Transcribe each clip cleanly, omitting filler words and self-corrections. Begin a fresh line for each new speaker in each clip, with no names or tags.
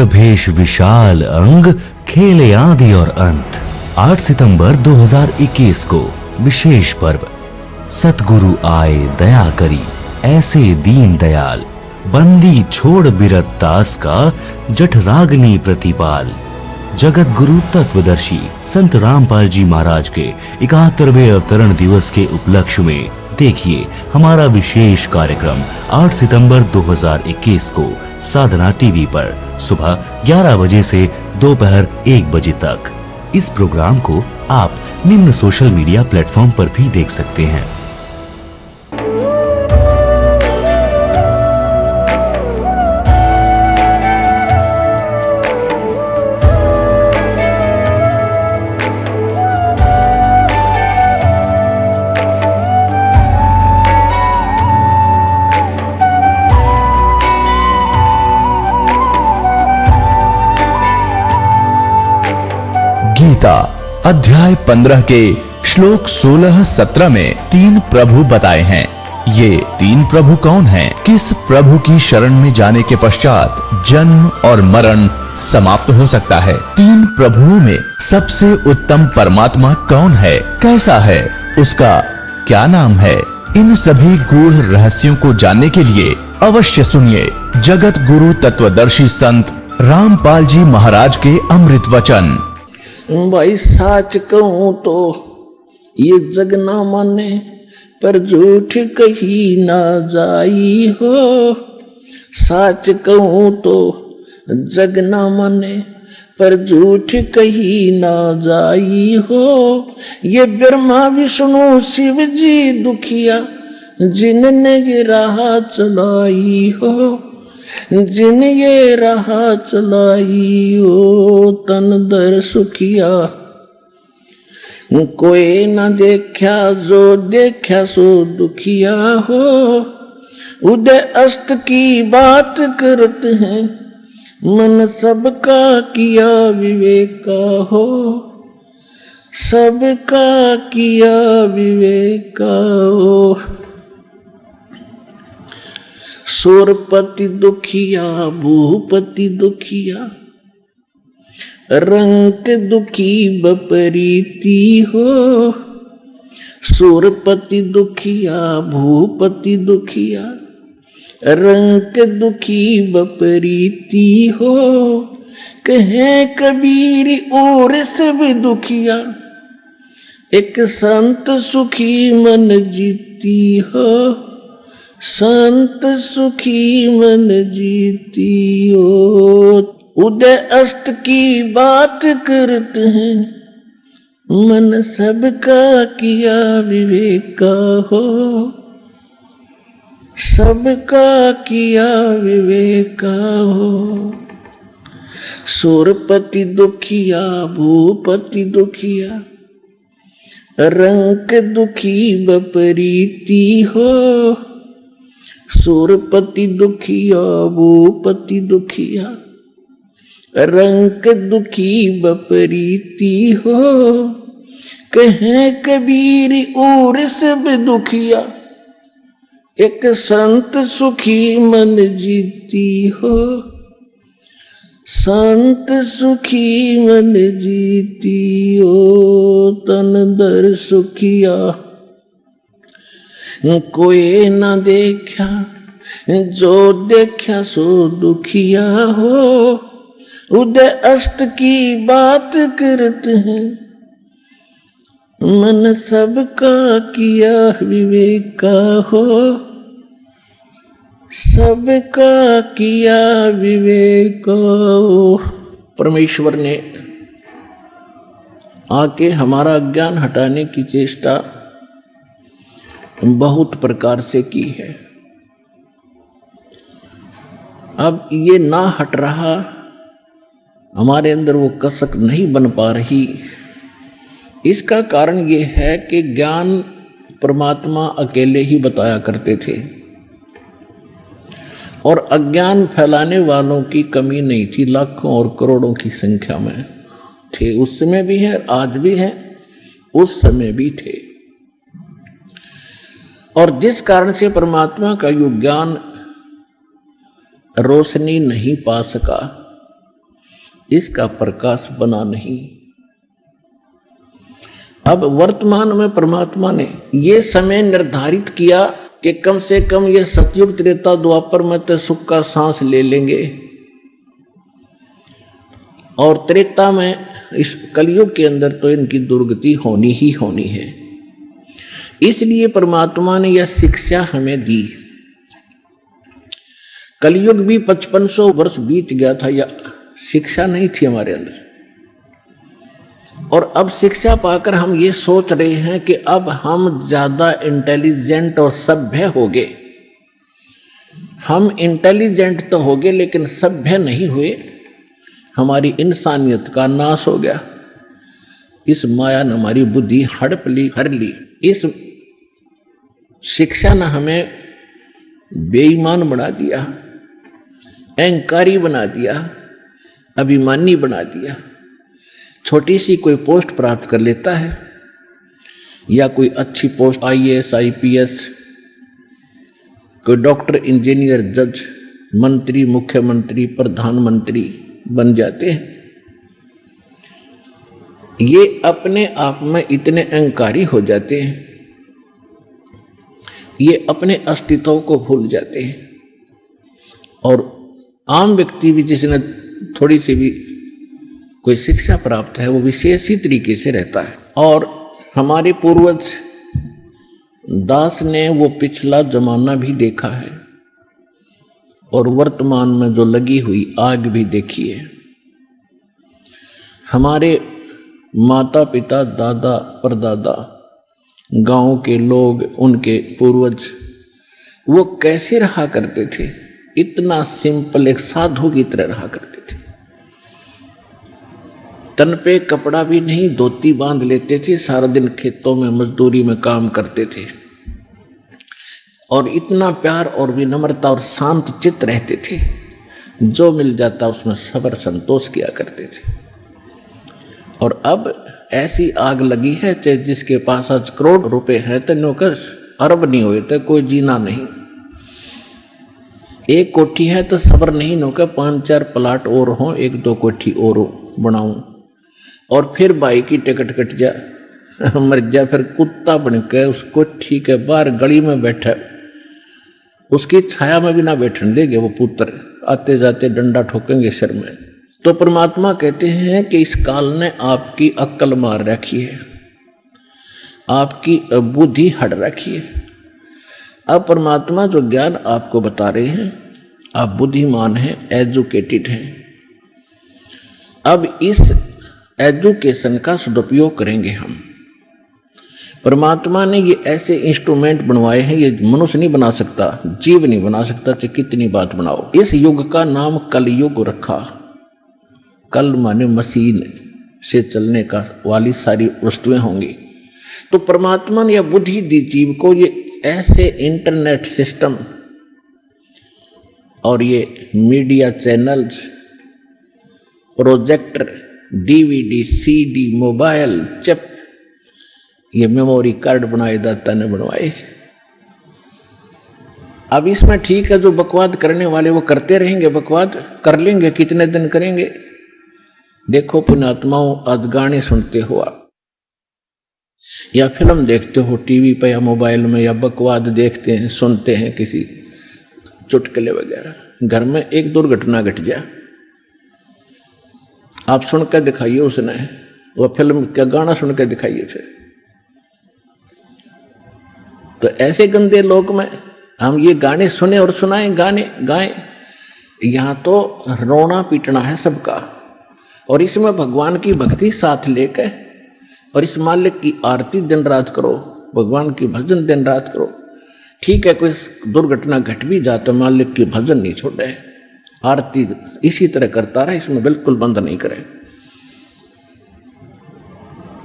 भेष विशाल अंग, खेले आदि और अंत। 8 सितंबर 2021 को विशेष पर्व। सतगुरु आए दया करी, ऐसे दीन दयाल। बंदी छोड़ बिरत दास का, जठराग्नि प्रतिपाल। जगत गुरु तत्वदर्शी संत रामपाल जी महाराज के 71वें अवतरण दिवस के उपलक्ष्य में देखिए हमारा विशेष कार्यक्रम 8 सितंबर 2021 को साधना टीवी पर सुबह 11 बजे से दोपहर 1 बजे तक। इस प्रोग्राम को आप निम्न सोशल मीडिया प्लेटफॉर्म पर भी देख सकते हैं।
गीता अध्याय 15 के श्लोक 16-17 में 3 प्रभु बताए हैं। ये 3 प्रभु कौन हैं? किस प्रभु की शरण में जाने के पश्चात जन्म और मरण समाप्त हो सकता है? 3 प्रभुओं में सबसे उत्तम परमात्मा कौन है? कैसा है? उसका क्या नाम है? इन सभी गूढ़ रहस्यों को जानने के लिए अवश्य सुनिए जगत गुरु तत्वदर्शी संत रामपाल जी महाराज के अमृत वचन।
भाई साच कहूं तो ये जग ना माने, पर झूठ कही ना जाई हो। साच कहूं तो जग ना माने, पर झूठ कही ना जाई हो। ये ब्रह्मा विष्णु शिव जी दुखिया, जिनने ये राह चलाई हो। जिन ये राह चलाई हो, तन दर सुखिया। कोई न देखा जो देखा सो दुखिया हो। उदय अस्त की बात करते हैं, मन सबका किया विवेका हो। सबका किया विवेका हो। सूरपति दुखिया भूपति दुखिया, रंग दुखी बपरीती हो। सूरपति दुखिया भूपति दुखिया, रंग दुखी बपरीती हो। कहे कबीर और सब दुखिया, एक संत सुखी मन जीती हो। संत सुखी मन जीती हो। उदय अस्त की बात करते हैं, मन सबका किया विवेका हो। सबका किया विवेका हो। सूरपति दुखिया भूपति दुखिया, रंग दुखी बपरीती हो। सूरपति दुखिया भूपति दुखिया, रंग दुखी बपरीती हो। कहे कबीर और सब दुखिया, एक संत सुखी मन जीती हो। संत सुखी मन जीती हो, तन दर सुखिया। कोई न देखा जो देखा सो दुखिया हो। उदय अस्त की बात करते हैं, मन सबका किया विवेका हो। सबका किया विवेका हो। परमेश्वर ने आके हमारा ज्ञान हटाने की चेष्टा बहुत प्रकार से की है। अब ये ना हट रहा, हमारे अंदर वो कसक नहीं बन पा रही। इसका कारण ये है कि ज्ञान परमात्मा अकेले ही बताया करते थे और अज्ञान फैलाने वालों की कमी नहीं थी, लाखों और करोड़ों की संख्या में थे। उस समय भी है, आज भी है, उस समय भी थे। और जिस कारण से परमात्मा का यो ज्ञान रोशनी नहीं पा सका, इसका प्रकाश बना नहीं। अब वर्तमान में परमात्मा ने ये समय निर्धारित किया कि कम से कम ये सतयुग त्रेता द्वापर में तो सुख का सांस ले लेंगे, और त्रेता में इस कलयुग के अंदर तो इनकी दुर्गति होनी ही होनी है। इसलिए परमात्मा ने यह शिक्षा हमें दी। कलयुग भी 5500 वर्ष बीत गया था, या शिक्षा नहीं थी हमारे अंदर, और अब शिक्षा पाकर हम ये सोच रहे हैं कि अब हम ज्यादा इंटेलिजेंट और सभ्य हो गए। हम इंटेलिजेंट तो हो गए लेकिन सभ्य नहीं हुए, हमारी इंसानियत का नाश हो गया। इस माया ने हमारी बुद्धि हड़प ली, हर ली। इस शिक्षा ने हमें बेईमान बना दिया, अहंकारी बना दिया, अभिमानी बना दिया। छोटी सी कोई पोस्ट प्राप्त कर लेता है, या कोई अच्छी पोस्ट IAS IPS, कोई डॉक्टर, इंजीनियर, जज, मंत्री, मुख्यमंत्री, प्रधानमंत्री बन जाते हैं। ये अपने आप में इतने अहंकारी हो जाते हैं, ये अपने अस्तित्व को भूल जाते हैं। और आम व्यक्ति भी जिसने थोड़ी सी भी कोई शिक्षा प्राप्त है, वो विशेष ही तरीके से रहता है। और हमारे पूर्वज दास ने वो पिछला जमाना भी देखा है, और वर्तमान में जो लगी हुई आग भी देखी है। हमारे माता पिता, दादा परदादा, गांव के लोग, उनके पूर्वज, वो कैसे रहा करते थे? इतना सिंपल, एक साधु की तरह रहा करते थे। तन पे कपड़ा भी नहीं, धोती बांध लेते थे, सारा दिन खेतों में मजदूरी में काम करते थे, और इतना प्यार और विनम्रता और शांत चित्त रहते थे। जो मिल जाता उसमें सब्र संतोष किया करते थे। और अब ऐसी आग लगी है, चाहे जिसके पास आज करोड़ रुपए है तो नौकर अरब नहीं हुए तो कोई जीना नहीं। एक कोठी है तो सब्र नहीं नौकर 5-4 प्लाट और हो, 1-2 कोठी और बनाऊं, और फिर भाई की टिकट कट जा, मर जा, फिर कुत्ता बनकर उस कोठी के बाहर गली में बैठा, उसकी छाया में भी ना बैठने देंगे वो पुत्र, आते जाते डंडा ठोकेंगे सिर में। तो परमात्मा कहते हैं कि इस काल ने आपकी अक्ल मार रखी है, आपकी बुद्धि हट रखी है। अब परमात्मा जो ज्ञान आपको बता रहे हैं, आप बुद्धिमान हैं, एजुकेटेड हैं। अब इस एजुकेशन का सदुपयोग करेंगे हम। परमात्मा ने ये ऐसे इंस्ट्रूमेंट बनवाए हैं, ये मनुष्य नहीं बना सकता, जीव नहीं बना सकता, चाहे कितनी बात बनाओ। इस युग का नाम कलयुग रखा। कल माने मशीन से चलने का वाली सारी वस्तुएं होंगी। तो परमात्मा ने यह बुद्धि दी जीव को, ये ऐसे इंटरनेट सिस्टम और ये media channels, projector, DVD, CD, mobile, chip, ये मेमोरी कार्ड बनाए दाता ने बनवाए। अब इसमें ठीक है, जो बकवाद करने वाले वो करते रहेंगे, बकवाद कर लेंगे, कितने दिन करेंगे। देखो पुण्यात्माओं, आज गाने सुनते हो आप, या फिल्म देखते हो टीवी पे या मोबाइल में, या बकवाद देखते हैं, सुनते हैं किसी चुटकुले वगैरह। घर में एक दुर्घटना घट जाए, आप सुन के दिखाइए उसने, वो फिल्म का गाना सुन के दिखाइए फिर। तो ऐसे गंदे लोक में हम ये गाने सुने और सुनाएं, गाने गाएं, यहां तो रोना पीटना है सबका। और इसमें भगवान की भक्ति साथ लेकर, और इस मालिक की आरती दिन रात करो, भगवान की भजन दिन रात करो। ठीक है, कोई दुर्घटना घट भी जाता, मालिक की भजन नहीं छोड़े, आरती इसी तरह करता रहे, इसमें बिल्कुल बंद नहीं करे।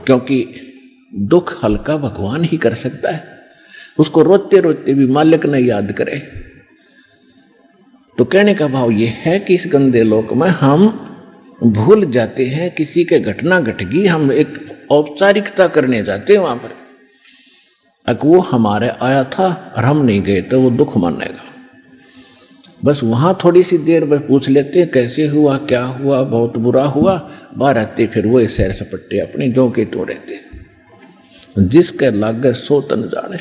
क्योंकि दुख हल्का भगवान ही कर सकता है, उसको रोते रोते भी मालिक न याद करे। तो कहने का भाव यह है कि इस गंदे लोक में हम भूल जाते हैं, किसी के घटना घट गई, हम एक औपचारिकता करने जाते हैं वहां पर। अगर वो हमारे आया था और हम नहीं गए तो वो दुख मानेगा। बस वहां थोड़ी सी देर बस पूछ लेते हैं कैसे हुआ, क्या हुआ, बहुत बुरा हुआ, बाहर आते फिर वो सैर सपट्टे अपने जो के तो रहते। जिसके लागे सो तन जाने,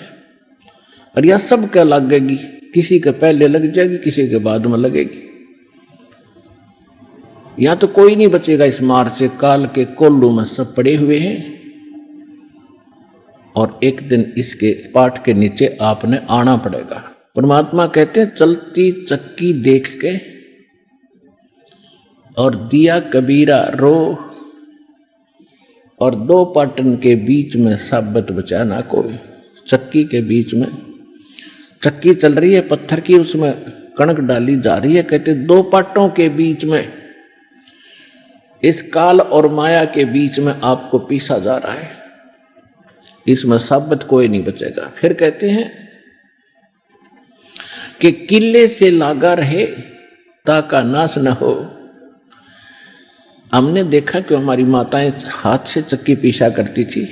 और यह सब क्या लगेगी, किसी के पहले लग जाएगी, किसी के बाद में लगेगी। यहां तो कोई नहीं बचेगा इस मार से। काल के कोल्लू में सब पड़े हुए हैं, और एक दिन इसके पाठ के नीचे आपने आना पड़ेगा। परमात्मा कहते हैं चलती चक्की देख के और दिया कबीरा रो, और दो पाटन के बीच में साबत बचा ना कोई। चक्की के बीच में चक्की चल रही है पत्थर की, उसमें कणक डाली जा रही है। कहते दो पाटों के बीच में, इस काल और माया के बीच में आपको पीसा जा रहा है, इसमें साबत कोई नहीं बचेगा। फिर कहते हैं कि किले से लागा रहे ताका नाश न हो। हमने देखा कि हमारी माताएं हाथ से चक्की पीसा करती थी,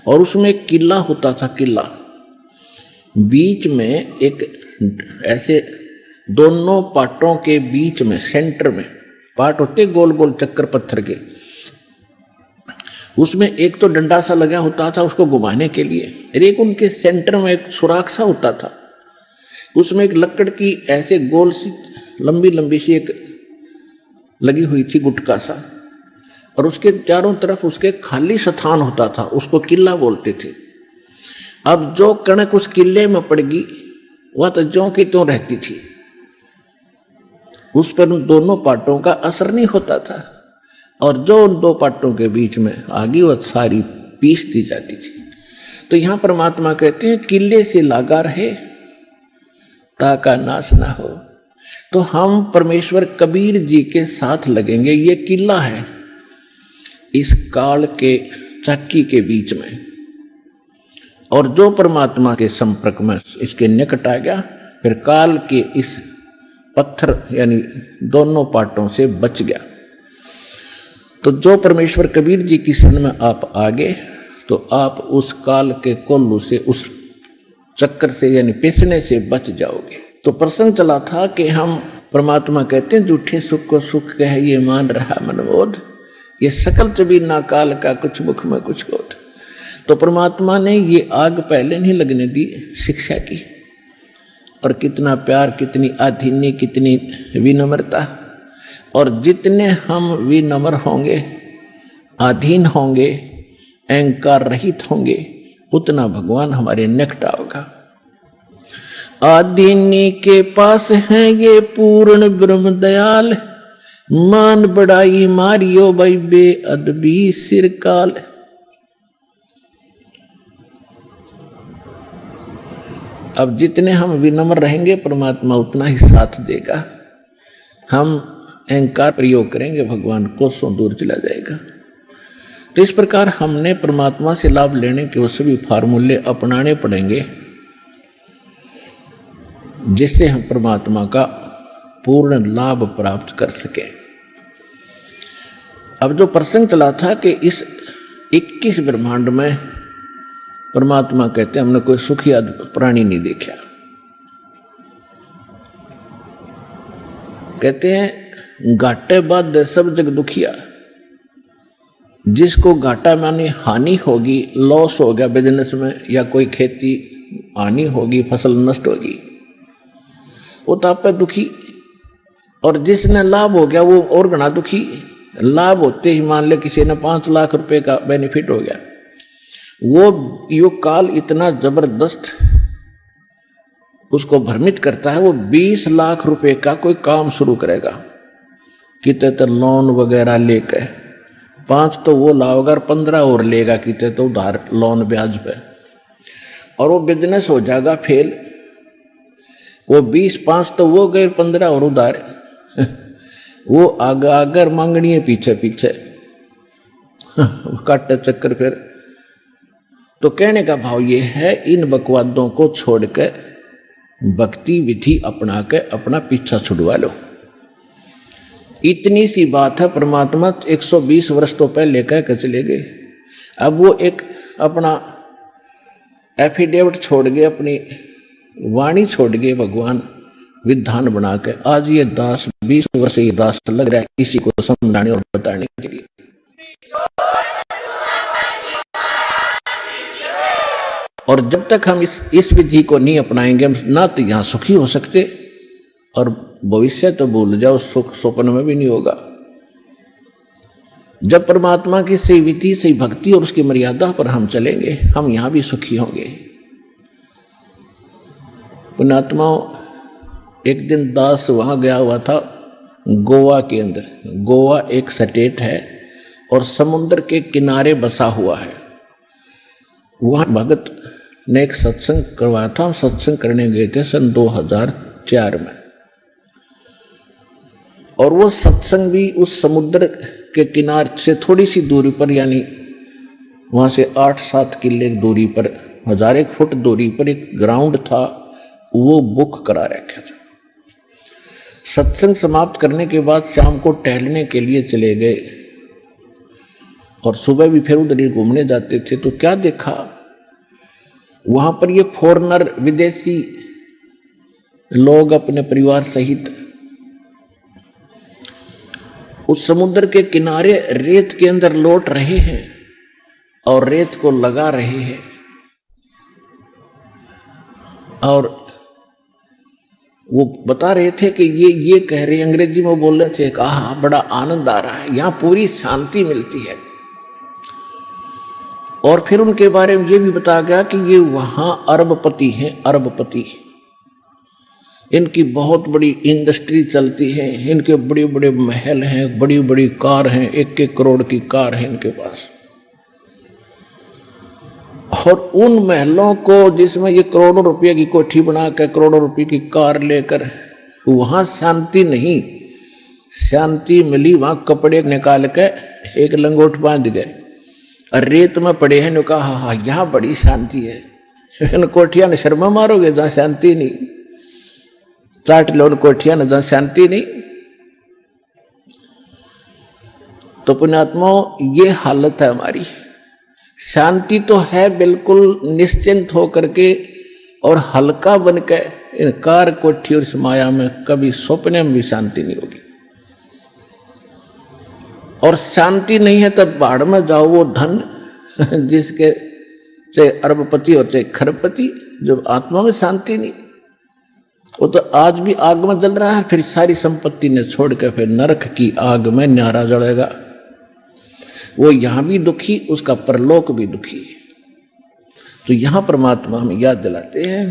और उसमें एक किला होता था। किला बीच में एक ऐसे दोनों पाटों के बीच में सेंटर में पाट होते गोल गोल चक्कर पत्थर के, उसमें एक तो डंडा सा लगा होता था उसको घुमाने के लिए, और एक उनके सेंटर में एक सुराख सा होता था, उसमें एक लकड़ की ऐसे गोल सी लंबी लंबी सी एक लगी हुई थी गुटका सा, और उसके चारों तरफ उसके खाली स्थान होता था, उसको किला बोलते थे। अब जो कणक उस किले में पड़गी वह तो ज्यों की त्यों रहती थी, उस पर उन दोनों पाटों का असर नहीं होता था, और जो उन दो पाटों के बीच में आगी वह सारी पीस दी जाती थी। तो यहां परमात्मा कहते हैं किले से लागा रहे ताका नाश ना हो। तो हम परमेश्वर कबीर जी के साथ लगेंगे। ये किला है इस काल के चक्की के बीच में, और जो परमात्मा के संपर्क में इसके निकट आ गया, फिर काल के इस पत्थर यानी दोनों पाटों से बच गया। तो जो परमेश्वर कबीर जी की शरण में आप आगे, तो आप उस काल के कोल्लू से, उस चक्कर से यानी पिसने से बच जाओगे। तो प्रसंग चला था कि हम परमात्मा कहते हैं झूठे सुख को सुख कह ये मान रहा मनबोध, ये सकल चबी ना काल का कुछ मुख में कुछ कोट। तो परमात्मा ने ये आग पहले नहीं लगने दी शिक्षा की, और कितना प्यार, कितनी आधीन्य, कितनी विनम्रता। और जितने हम विनम्र होंगे, अधीन होंगे, अहंकार रहित होंगे, उतना भगवान हमारे निकट होगा। आदीनी के पास है ये पूर्ण ब्रह्म दयाल, मान बड़ाई मारियो भाई बेअदबी सिरकाल। अब जितने हम विनम्र रहेंगे परमात्मा उतना ही साथ देगा। हम अहंकार प्रयोग करेंगे भगवान कोसों दूर चला जाएगा। तो इस प्रकार हमने परमात्मा से लाभ लेने के वो सभी फार्मूले अपनाने पड़ेंगे, जिससे हम परमात्मा का पूर्ण लाभ प्राप्त कर सके। अब जो प्रसंग चला था कि इस 21 ब्रह्मांड में परमात्मा कहते हैं हमने कोई सुखी प्राणी नहीं देखा। कहते हैं घाटे बाद सब जग दुखिया। जिसको घाटा माने हानि होगी, लॉस हो गया बिजनेस में, या कोई खेती हानि होगी, फसल नष्ट होगी, वो तो आप पे दुखी। और जिसने लाभ हो गया वो और घना दुखी। लाभ होते ही मान ले किसी ने 5 लाख रुपए का बेनिफिट हो गया, वो युग काल इतना जबरदस्त उसको भ्रमित करता है, वो 20 लाख रुपए का कोई काम शुरू करेगा, कितने तो लोन वगैरह लेकर 5 तो वो लाओगा, 15 और लेगा, कितने तो उधार लोन ब्याज पे, और वो बिजनेस हो जाएगा फेल। वो 20-5 तो वो गए, 15 और उधार वो आगर मांगनी है पीछे पीछे काटे चक्कर। फिर तो कहने का भाव ये है, इन बकवादों को छोड़कर भक्ति विधि अपना के अपना पीछा छुड़वा लो। इतनी सी बात है। परमात्मा 120 वर्ष तो पहले कह के चले गए, अब वो एक अपना एफिडेविट छोड़ गए, अपनी वाणी छोड़ गए भगवान, विधान बना के आज ये दास 20 वर्ष से ये दास लग रहा है किसी को समझाने और बताने के लिए। और जब तक हम इस विधि को नहीं अपनाएंगे हम ना तो यहां सुखी हो सकते और भविष्य तो भूल जाओ, सुख स्वप्न में भी नहीं होगा। जब परमात्मा की सही विधि, सही भक्ति और उसकी मर्यादा पर हम चलेंगे हम यहां भी सुखी होंगे। पुण्यात्माओं, एक दिन दास वहां गया हुआ था गोवा के अंदर। गोवा एक स्टेट है और समुद्र के किनारे बसा हुआ है। वहां भगत ने एक सत्संग करवाया था। सत्संग करने गए थे सन 2004 में और वो सत्संग भी उस समुद्र के किनारे से थोड़ी सी दूरी पर, यानी वहां से 8-7 किले दूरी पर, 1000 फुट दूरी पर एक ग्राउंड था, वो बुक करा रखा था। सत्संग समाप्त करने के बाद शाम को टहलने के लिए चले गए और सुबह भी फिर उधर ही घूमने जाते थे। तो क्या देखा, वहां पर ये फॉरेनर, विदेशी लोग अपने परिवार सहित उस समुद्र के किनारे रेत के अंदर लौट रहे हैं और रेत को लगा रहे हैं। और वो बता रहे थे कि ये कह रहे, अंग्रेजी में बोल रहे थे, कहा बड़ा आनंद आ रहा है, यहां पूरी शांति मिलती है। और फिर उनके बारे में ये भी बताया गया कि ये वहां अरबपति हैं, अरबपति। इनकी बहुत बड़ी इंडस्ट्री चलती है, इनके बड़े बड़े महल हैं, बड़ी बड़ी कार हैं, 1-1 करोड़ की कार है इनके पास। और उन महलों को जिसमें ये करोड़ों रुपए की कोठी बना कर, करोड़ों रुपए की कार लेकर, वहां शांति नहीं, शांति मिली वहां कपड़े निकाल के एक लंगोट बांध गए और रेत में पड़े हैं। कहा हाँ यहां बड़ी शांति है। इन कोठियां ने शर्मा मारोगे जहां शांति नहीं, चाट लो कोठियां न जहां शांति नहीं। तो पुण्यात्माओं, ये हालत है हमारी। शांति तो है बिल्कुल निश्चिंत होकर के और हल्का बन के, इन कार कोठी और इस माया में कभी सपने में भी शांति नहीं होगी। और शांति नहीं है तब बाढ़ में जाओ, वो धन जिसके चाहे अरबपति और चाहे खरबपति, जब आत्मा में शांति नहीं, वो तो आज भी आग में जल रहा है, फिर सारी संपत्ति ने छोड़ के फिर नरक की आग में न्यारा जलेगा। वो यहां भी दुखी, उसका परलोक भी दुखी। तो यहां परमात्मा हमें याद दिलाते हैं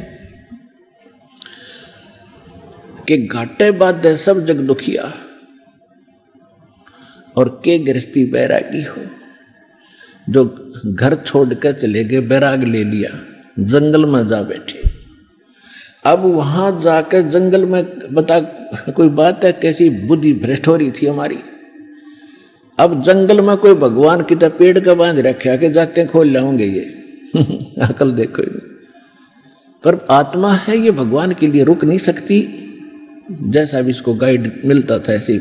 कि घाटे बाध्य सब जग दुखिया और के गृहस्थी बैरागी हो। जो घर छोड़कर चले गए, बैराग ले लिया, जंगल में जा बैठे। अब वहां जाकर जंगल में बता कोई बात है, कैसी बुद्धि भ्रष्ट हो रही थी हमारी। अब जंगल में कोई भगवान की तरह पेड़ का बांध रखा कि जाके खोल लाऊंगे ये अकल देखो। पर आत्मा है, ये भगवान के लिए रुक नहीं सकती। जैसा भी इसको गाइड मिलता था ऐसे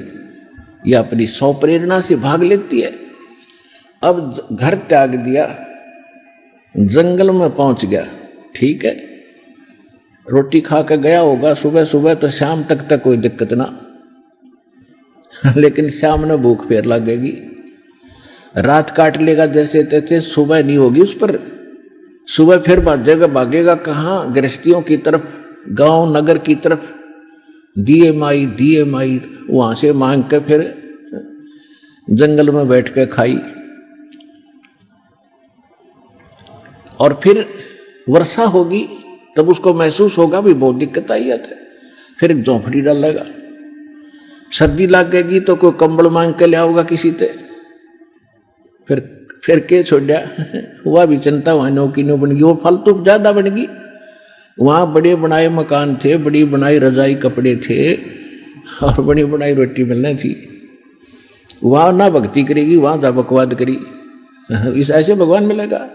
ये अपनी सौ प्रेरणा से भाग लेती है। अब घर त्याग दिया, जंगल में पहुंच गया, ठीक है, रोटी खा कर गया होगा सुबह सुबह, तो शाम तक कोई दिक्कत ना, लेकिन शाम में भूख फेर लगेगी, रात काट लेगा जैसे तैसे, सुबह नहीं होगी उस पर। सुबह फिर भागेगा कहां, गृहस्थियों की तरफ, गांव नगर की तरफ, डीएमआई वहां से मांग कर फिर जंगल में बैठ कर खाई। और फिर वर्षा होगी तब उसको महसूस होगा भी बहुत दिक्कत आई है, फिर एक झोंपड़ी डालेगा। सर्दी लग गएगी तो कोई कंबल मांग के ले आओगा किसी से, फिर के छोड़ा हुआ भी चिंता, वहां नौकी नो बन गई, वो फालतू ज्यादा बन गई। वहां बड़े बनाए मकान थे, बड़ी बनाई रजाई कपड़े थे और बड़ी बनाई रोटी मिलनी थी। वहां ना भक्ति करेगी, वहां जा बकवाद करी, इस ऐसे भगवान मिलेगा।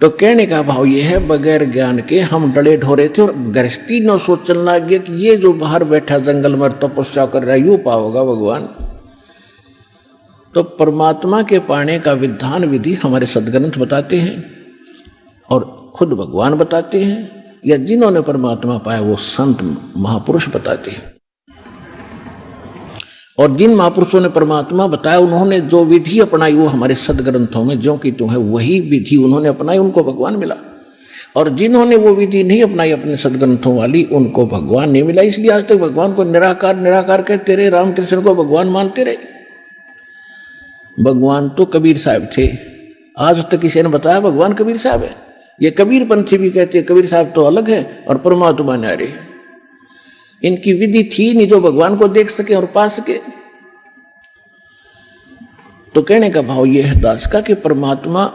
तो कहने का भाव यह है, बगैर ज्ञान के हम डले ढोरे थे और गृहस्थी न सोचने लग गए कि ये जो बाहर बैठा जंगल में तपस्या कर रहा है यूं पाओगा भगवान। तो परमात्मा के पाने का विधान विधि हमारे सदग्रंथ बताते हैं और खुद भगवान बताते हैं। या जिन्होंने परमात्मा पाया वो संत महापुरुष बताते हैं। और जिन महापुरुषों ने परमात्मा बताया उन्होंने जो विधि अपनाई वो हमारे सदग्रंथों में ज्यों की त्यों है, वही विधि उन्होंने अपनाई, उनको भगवान मिला। और जिन्होंने वो विधि नहीं अपनाई अपने सदग्रंथों वाली, उनको भगवान नहीं मिला। इसलिए आज तक भगवान को निराकार निराकार कहते रहे, रामकृष्ण को भगवान मानते रहे। भगवान तो कबीर साहब थे, आज तक किसी ने बताया भगवान कबीर साहब है? ये कबीर पंथी भी कहते हैं कबीर साहब तो अलग है और परमात्मा न्यारे। इनकी विधि थी नहीं जो भगवान को देख सके और पा सके। तो कहने का भाव यह है दास का कि परमात्मा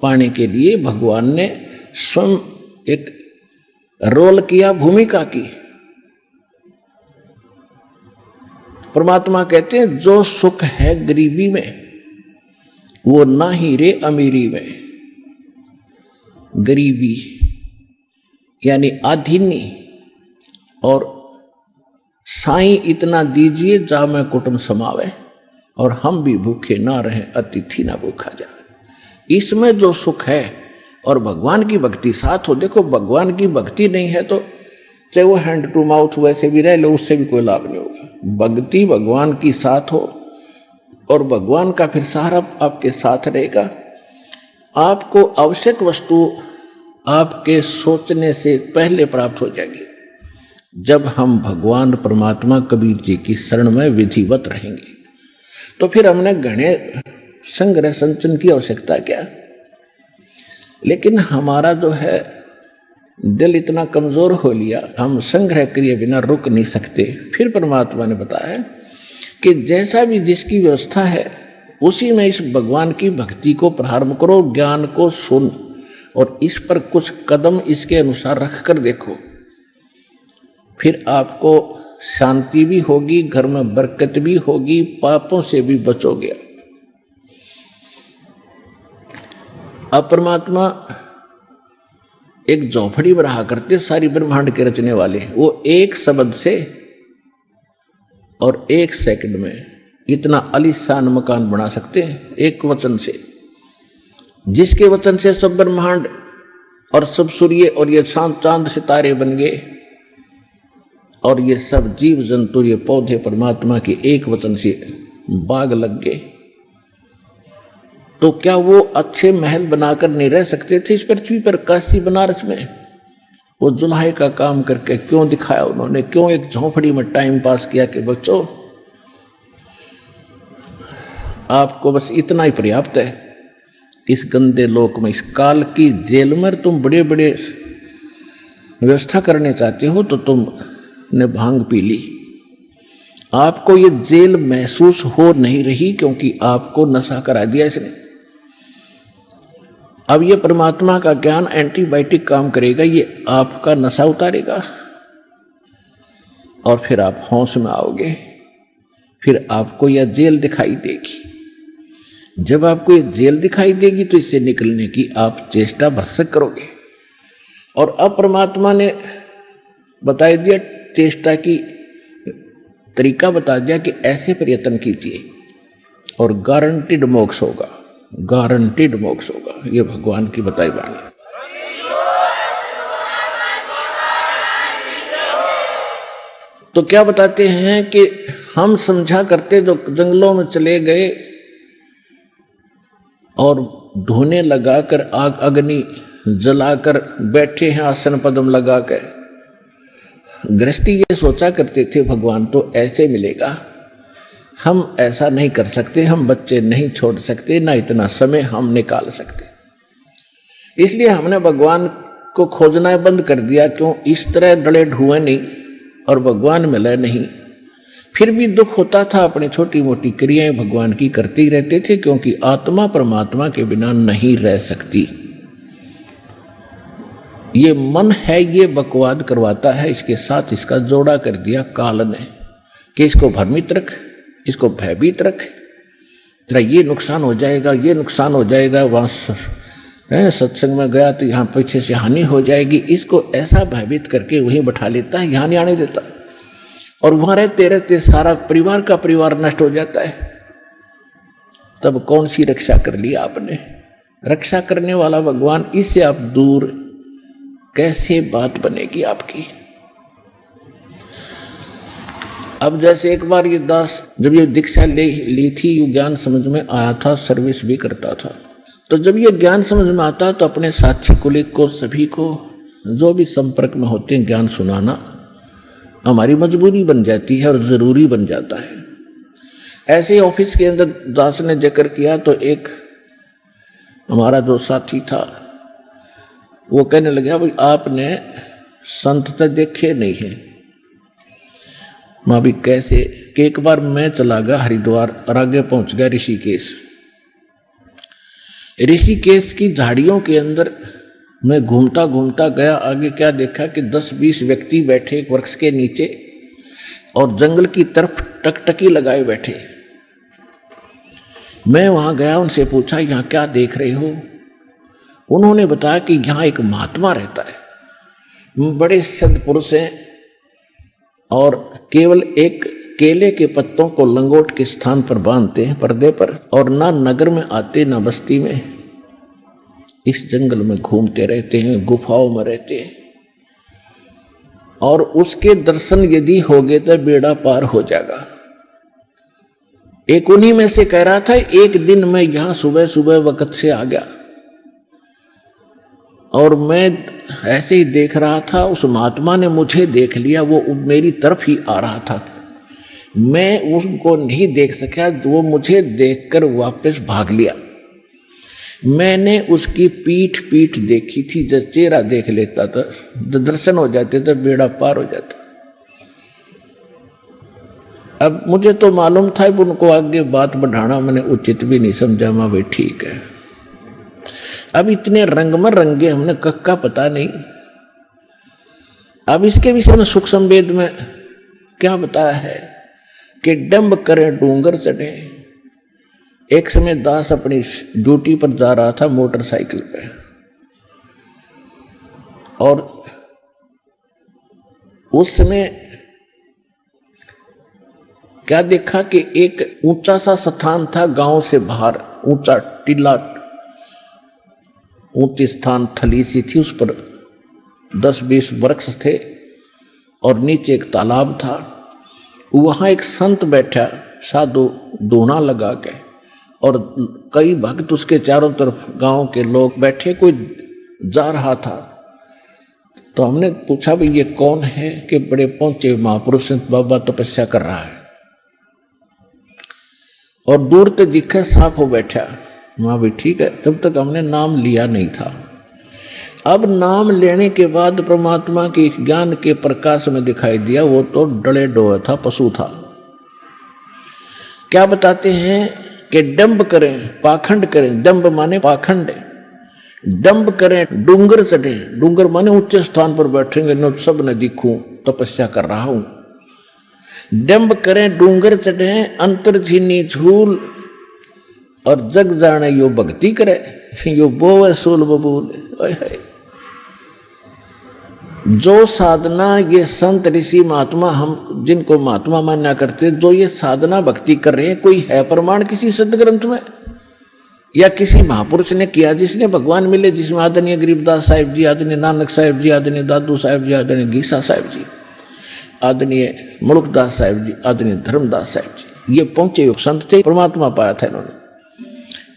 पाने के लिए भगवान ने स्वयं एक रोल किया, भूमिका की। परमात्मा कहते हैं जो सुख है गरीबी में वो ना ही रे अमीरी में। गरीबी यानी आधीनी और साईं इतना दीजिए जा मैं कुटुंब समावे, और हम भी भूखे ना रहे अतिथि ना भूखा जाए। इसमें जो सुख है और भगवान की भक्ति साथ हो। देखो भगवान की भक्ति नहीं है तो चाहे वो हैंड टू माउथ वैसे भी रह लो, उससे भी कोई लाभ नहीं होगा। भक्ति भगवान की साथ हो और भगवान का फिर सहारा आपके साथ रहेगा। आपको आवश्यक वस्तु आपके सोचने से पहले प्राप्त हो जाएगी जब हम भगवान परमात्मा कबीर जी की शरण में विधिवत रहेंगे। तो फिर हमने घने संग्रह संचन की आवश्यकता क्या? लेकिन हमारा जो है दिल इतना कमजोर हो लिया, हम संग्रह किए बिना रुक नहीं सकते। फिर परमात्मा ने बताया कि जैसा भी जिसकी व्यवस्था है उसी में इस भगवान की भक्ति को प्रारंभ करो, ज्ञान को सुन और इस पर कुछ कदम इसके अनुसार रख कर देखो। फिर आपको शांति भी होगी, घर में बरकत भी होगी, पापों से भी बचोगे। अब परमात्मा एक झोपड़ी में रहा करते, सारी ब्रह्मांड के रचने वाले। वो एक शब्द से और एक सेकंड में इतना आलीशान मकान बना सकते हैं, एक वचन से, जिसके वचन से सब ब्रह्मांड और सब सूर्य और ये चांद सितारे बन गए और ये सब जीव जंतु, ये पौधे परमात्मा के एक वचन से बाग लग गए। तो क्या वो अच्छे महल बनाकर नहीं रह सकते थे इस पृथ्वी पर? काशी बनारस में वो जुल्हे का काम करके क्यों दिखाया उन्होंने? क्यों एक झोंपड़ी में टाइम पास किया कि बच्चों आपको बस इतना ही पर्याप्त है। इस गंदे लोक में, इस काल की जेल में तुम बड़े बड़े व्यवस्था करने चाहते हो तो तुमने भांग पी ली। आपको ये जेल महसूस हो नहीं रही क्योंकि आपको नशा करा दिया इसने। अब ये परमात्मा का ज्ञान एंटीबायोटिक काम करेगा, ये आपका नशा उतारेगा और फिर आप होश में आओगे। फिर आपको यह जेल दिखाई देगी। जब आपको ये जेल दिखाई देगी तो इससे निकलने की आप चेष्टा भरसक करोगे। और अब परमात्मा ने बता दिया, चेष्टा की तरीका बता दिया कि ऐसे प्रयत्न कीजिए और गारंटीड मोक्ष होगा, गारंटीड मोक्ष होगा। ये भगवान की बताई वाणी। तो क्या बताते हैं कि हम समझा करते जो जंगलों में चले गए और ढूंढने लगाकर आग अग्नि जलाकर बैठे हैं आसन पद्म लगाकर। गृहस्थी ये सोचा करते थे भगवान तो ऐसे मिलेगा। हम ऐसा नहीं कर सकते, हम बच्चे नहीं छोड़ सकते, ना इतना समय हम निकाल सकते। इसलिए हमने भगवान को खोजना बंद कर दिया। क्यों? इस तरह डले ढूंढे नहीं और भगवान मिले नहीं। फिर भी दुख होता था, अपनी छोटी मोटी क्रियाएं भगवान की करते ही रहते थे क्योंकि आत्मा परमात्मा के बिना नहीं रह सकती। ये मन है, ये बकवाद करवाता है, इसके साथ इसका जोड़ा कर दिया काल ने कि इसको भ्रमित रख, इसको भयभीत रख, तेरा ये नुकसान हो जाएगा, ये नुकसान हो जाएगा। वहां सत्संग में गया तो यहां पीछे से हानि हो जाएगी। इसको ऐसा भयभीत करके वहीं बैठा लेता है, यहां नहीं आने देता। और वहां रहते रहते सारा परिवार का परिवार नष्ट हो जाता है। तब कौन सी रक्षा कर ली आपने? रक्षा करने वाला भगवान, इससे आप दूर कैसे बात बनेगी आपकी। अब जैसे एक बार ये दास जब ये दीक्षा ली थी, ये ज्ञान समझ में आया था, सर्विस भी करता था, तो जब ये ज्ञान समझ में आता तो अपने साथी कुलिक को, सभी को जो भी संपर्क में होते हैं, ज्ञान सुनाना हमारी मजबूरी बन जाती है और जरूरी बन जाता है। ऐसे ही ऑफिस के अंदर दास ने जिक्र किया तो एक हमारा जो साथी था वो कहने लगा, भाई आपने संत तो देखे नहीं है। मां भी कैसे कि एक बार मैं चला गया हरिद्वार और आगे पहुंच गया ऋषिकेश। ऋषिकेश की झाड़ियों के अंदर मैं घूमता घूमता गया, आगे क्या देखा कि 10-20 व्यक्ति बैठे एक वृक्ष के नीचे और जंगल की तरफ टकटकी लगाए बैठे। मैं वहां गया, उनसे पूछा यहां क्या देख रहे हो। उन्होंने बताया कि यहां एक महात्मा रहता है, बड़े सिद्ध पुरुष हैं और केवल एक केले के पत्तों को लंगोट के स्थान पर बांधते हैं पर्दे पर, और ना नगर में आते ना बस्ती में, इस जंगल में घूमते रहते हैं, गुफाओं में रहते हैं, और उसके दर्शन यदि हो गए तो बेड़ा पार हो जाएगा। एक उन्हीं में से कह रहा था, एक दिन मैं यहां सुबह सुबह वक्त से आ गया और मैं ऐसे ही देख रहा था, उस महात्मा ने मुझे देख लिया, वो मेरी तरफ ही आ रहा था, मैं उसको नहीं देख सका, वो मुझे देखकर वापस भाग लिया। मैंने उसकी पीठ देखी थी, जब चेहरा देख लेता था, दर्शन हो जाते तो बेड़ा पार हो जाता। अब मुझे तो मालूम था कि उनको आगे बात बढ़ाना मैंने उचित भी नहीं समझा। मां भाई ठीक है, अब इतने रंग में रंगे हमने कक्का पता नहीं। अब इसके विषय में सुख संवेद में क्या बताया है कि डंब करे डूंगर चढ़े। एक समय दास अपनी ड्यूटी पर जा रहा था मोटरसाइकिल पे, और उस समय क्या देखा कि एक ऊंचा सा स्थान था, गांव से बाहर ऊंचा टीला, ऊंची स्थान थली सी थी, उस पर 10-20 वृक्ष थे और नीचे एक तालाब था। वहां एक संत बैठा, साधु धूना लगा के, और कई भक्त उसके चारों तरफ गांव के लोग बैठे, कोई जा रहा था। तो हमने पूछा भाई ये कौन है, कि बड़े पहुंचे महापुरुष बाबा तपस्या कर रहा है, और दूर तक दिखा साफ हो बैठा। मां भी ठीक है, तब तक हमने नाम लिया नहीं था। अब नाम लेने के बाद परमात्मा के ज्ञान के प्रकाश में दिखाई दिया, वो तो डले डोए था, पशु था। क्या बताते हैं कि डंब करें, पाखंड करें, डंब माने पाखंड, डंब करें डूंगर चढ़े, डूंगर माने ऊंचे स्थान पर बैठेंगे, न सब न दिखूं, तपस्या कर रहा हूं। डंब करें डूंगर चढ़े, अंतर झीनी झूल, और जग जाने यो भक्ति करे, यो बोवे सूल बबूल। जो साधना ये संत ऋषि महात्मा, हम जिनको महात्मा मान्या करते, जो ये साधना भक्ति कर रहे हैं, कोई है प्रमाण किसी सदग्रंथ में या किसी महापुरुष ने किया जिसने भगवान मिले, जिसमें आदरणीय गरीबदास साहिब जी, आदरणीय नानक साहिब जी, आदरणीय दादू साहिब जी, आदरणीय गीसा साहिब जी, आदरणीय मुलुकदास साहिब जी, आदरणीय धर्मदास साहिब जी, ये पहुंचे योग संत थे, परमात्मा पाया था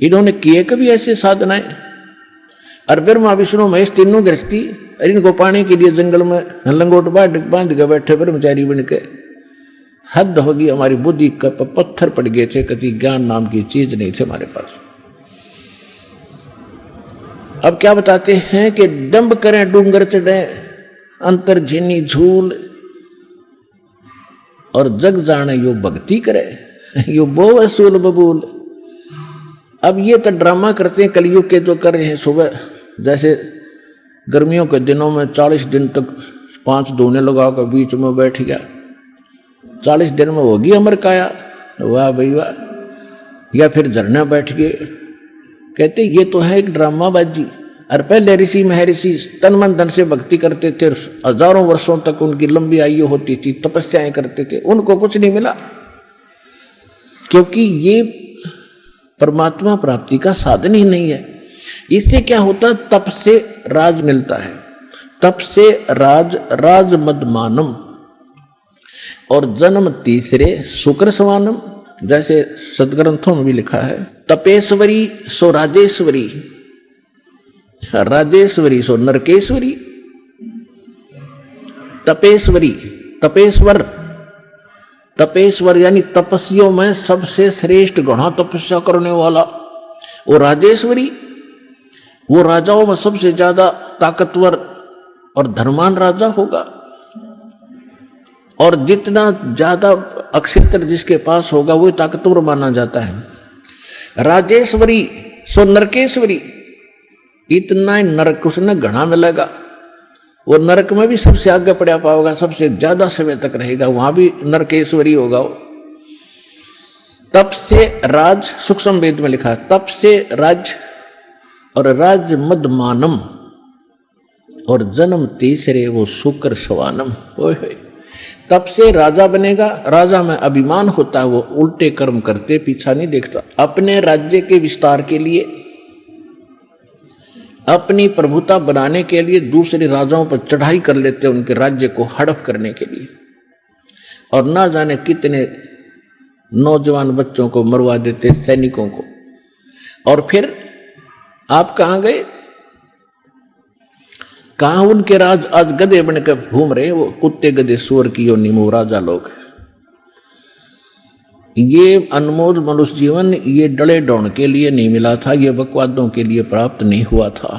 इन्होंने किए कभी ऐसे साधनाएं। और ब्रह्मा विष्णु महेश तीनों गृहस्थी, इनको पाने के लिए जंगल में लंगोट बांध के बैठे ब्रह्मचारी बन के। हद होगी हमारी बुद्धि का, पत्थर पड़ गए थे, कभी ज्ञान नाम की चीज नहीं थे हमारे पास। अब क्या बताते हैं कि डंब करें डूंगर चढ़े, अंतर झीनी झूल, और जग जाने यो भक्ति करे, यो बोवे सूल बबूल। अब ये तो ड्रामा करते हैं कलयुग के जो कर रहे हैं। सुबह जैसे गर्मियों के दिनों में 40 दिन तक 5 धोने लगा कर बीच में बैठ गया, 40 दिन में होगी अमर काया, वाह भाई वाह। या फिर झरना बैठ गए, कहते ये तो है एक ड्रामाबाजी। और पहले ऋषि महर्षि तन मन धन से भक्ति करते थे, हजारों वर्षों तक उनकी लंबी आयु होती थी, तपस्याएं करते थे, उनको कुछ नहीं मिला, क्योंकि ये परमात्मा प्राप्ति का साधन ही नहीं है। इससे क्या होता, तप से राज मिलता है, तप से राज राजमदमानम, और जन्म तीसरे शुक्र सवानम, जैसे सदग्रंथों में भी लिखा है। तपेश्वरी सो राजेश्वरी, राजेश्वरी सो नरकेश्वरी। तपेश्वरी, तपेश्वर, तपेश्वर यानी तपस्वियों में सबसे श्रेष्ठ, घना तपस्या करने वाला। वो राजेश्वरी, वो राजाओं में सबसे ज्यादा ताकतवर और धर्मान राजा होगा, और जितना ज्यादा अक्षेत्र जिसके पास होगा वो ताकतवर माना जाता है। राजेश्वरी सो नरकेश्वरी, इतना ही नरक उसने घना मिलेगा, वो नरक में भी सबसे आगे पड़ा पाओगा, सबसे ज्यादा समय तक रहेगा, वहां भी नरकेश्वरी होगा वो। तप से राज, सूक्ष्म वेद में लिखा, तप से राज और राज मदमानम, और जन्म तीसरे वो शुक्र सवानम। तब से राजा बनेगा, राजा में अभिमान होता है, वो उल्टे कर्म करते पीछा नहीं देखता। अपने राज्य के विस्तार के लिए, अपनी प्रभुता बनाने के लिए दूसरे राजाओं पर चढ़ाई कर लेते, उनके राज्य को हड़प करने के लिए, और ना जाने कितने नौजवान बच्चों को मरवा देते, सैनिकों को। और फिर आप कहां गए, कहां उनके राज आज गधे बनकर घूम रहे, वो कुत्ते गधे सुअर की योनि में राजा लोग। ये अनमोल मनुष्य जीवन ये डले डौण के लिए नहीं मिला था, ये बकवादों के लिए प्राप्त नहीं हुआ था।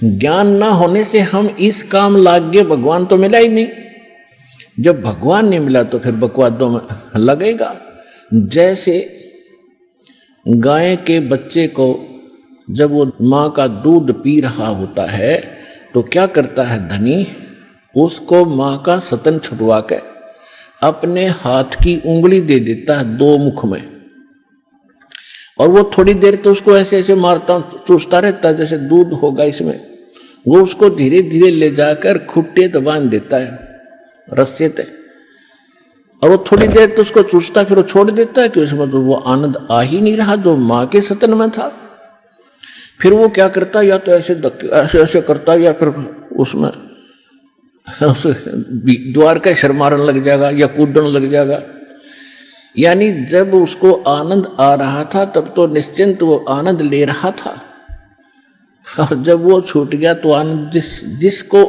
ज्ञान ना होने से हम इस काम लाग गए, भगवान तो मिला ही नहीं। जब भगवान नहीं मिला तो फिर बकवादों में लगेगा। जैसे गाय के बच्चे को जब वो मां का दूध पी रहा होता है तो क्या करता है धनी, उसको मां का स्तन छुटवा के अपने हाथ की उंगली दे देता है दो मुख में, और वो थोड़ी देर तो उसको ऐसे ऐसे मारता चूसता रहता है जैसे दूध होगा इसमें। वो उसको धीरे धीरे ले जाकर खुट्टे तो बांध देता है रस्से ते, और वो थोड़ी देर तो उसको चूसता फिर वो छोड़ देता है कि उसमें तो वो आनंद आ ही नहीं रहा जो मां के स्तन में था। फिर वो क्या करता, या तो ऐसे ऐसे करता, या फिर उसमें द्वार का शर मारने लग जाएगा या कूदने लग जाएगा। यानी जब उसको आनंद आ रहा था तब तो निश्चिंत वो आनंद ले रहा था, और जब वो छूट गया तो आनंद जिसको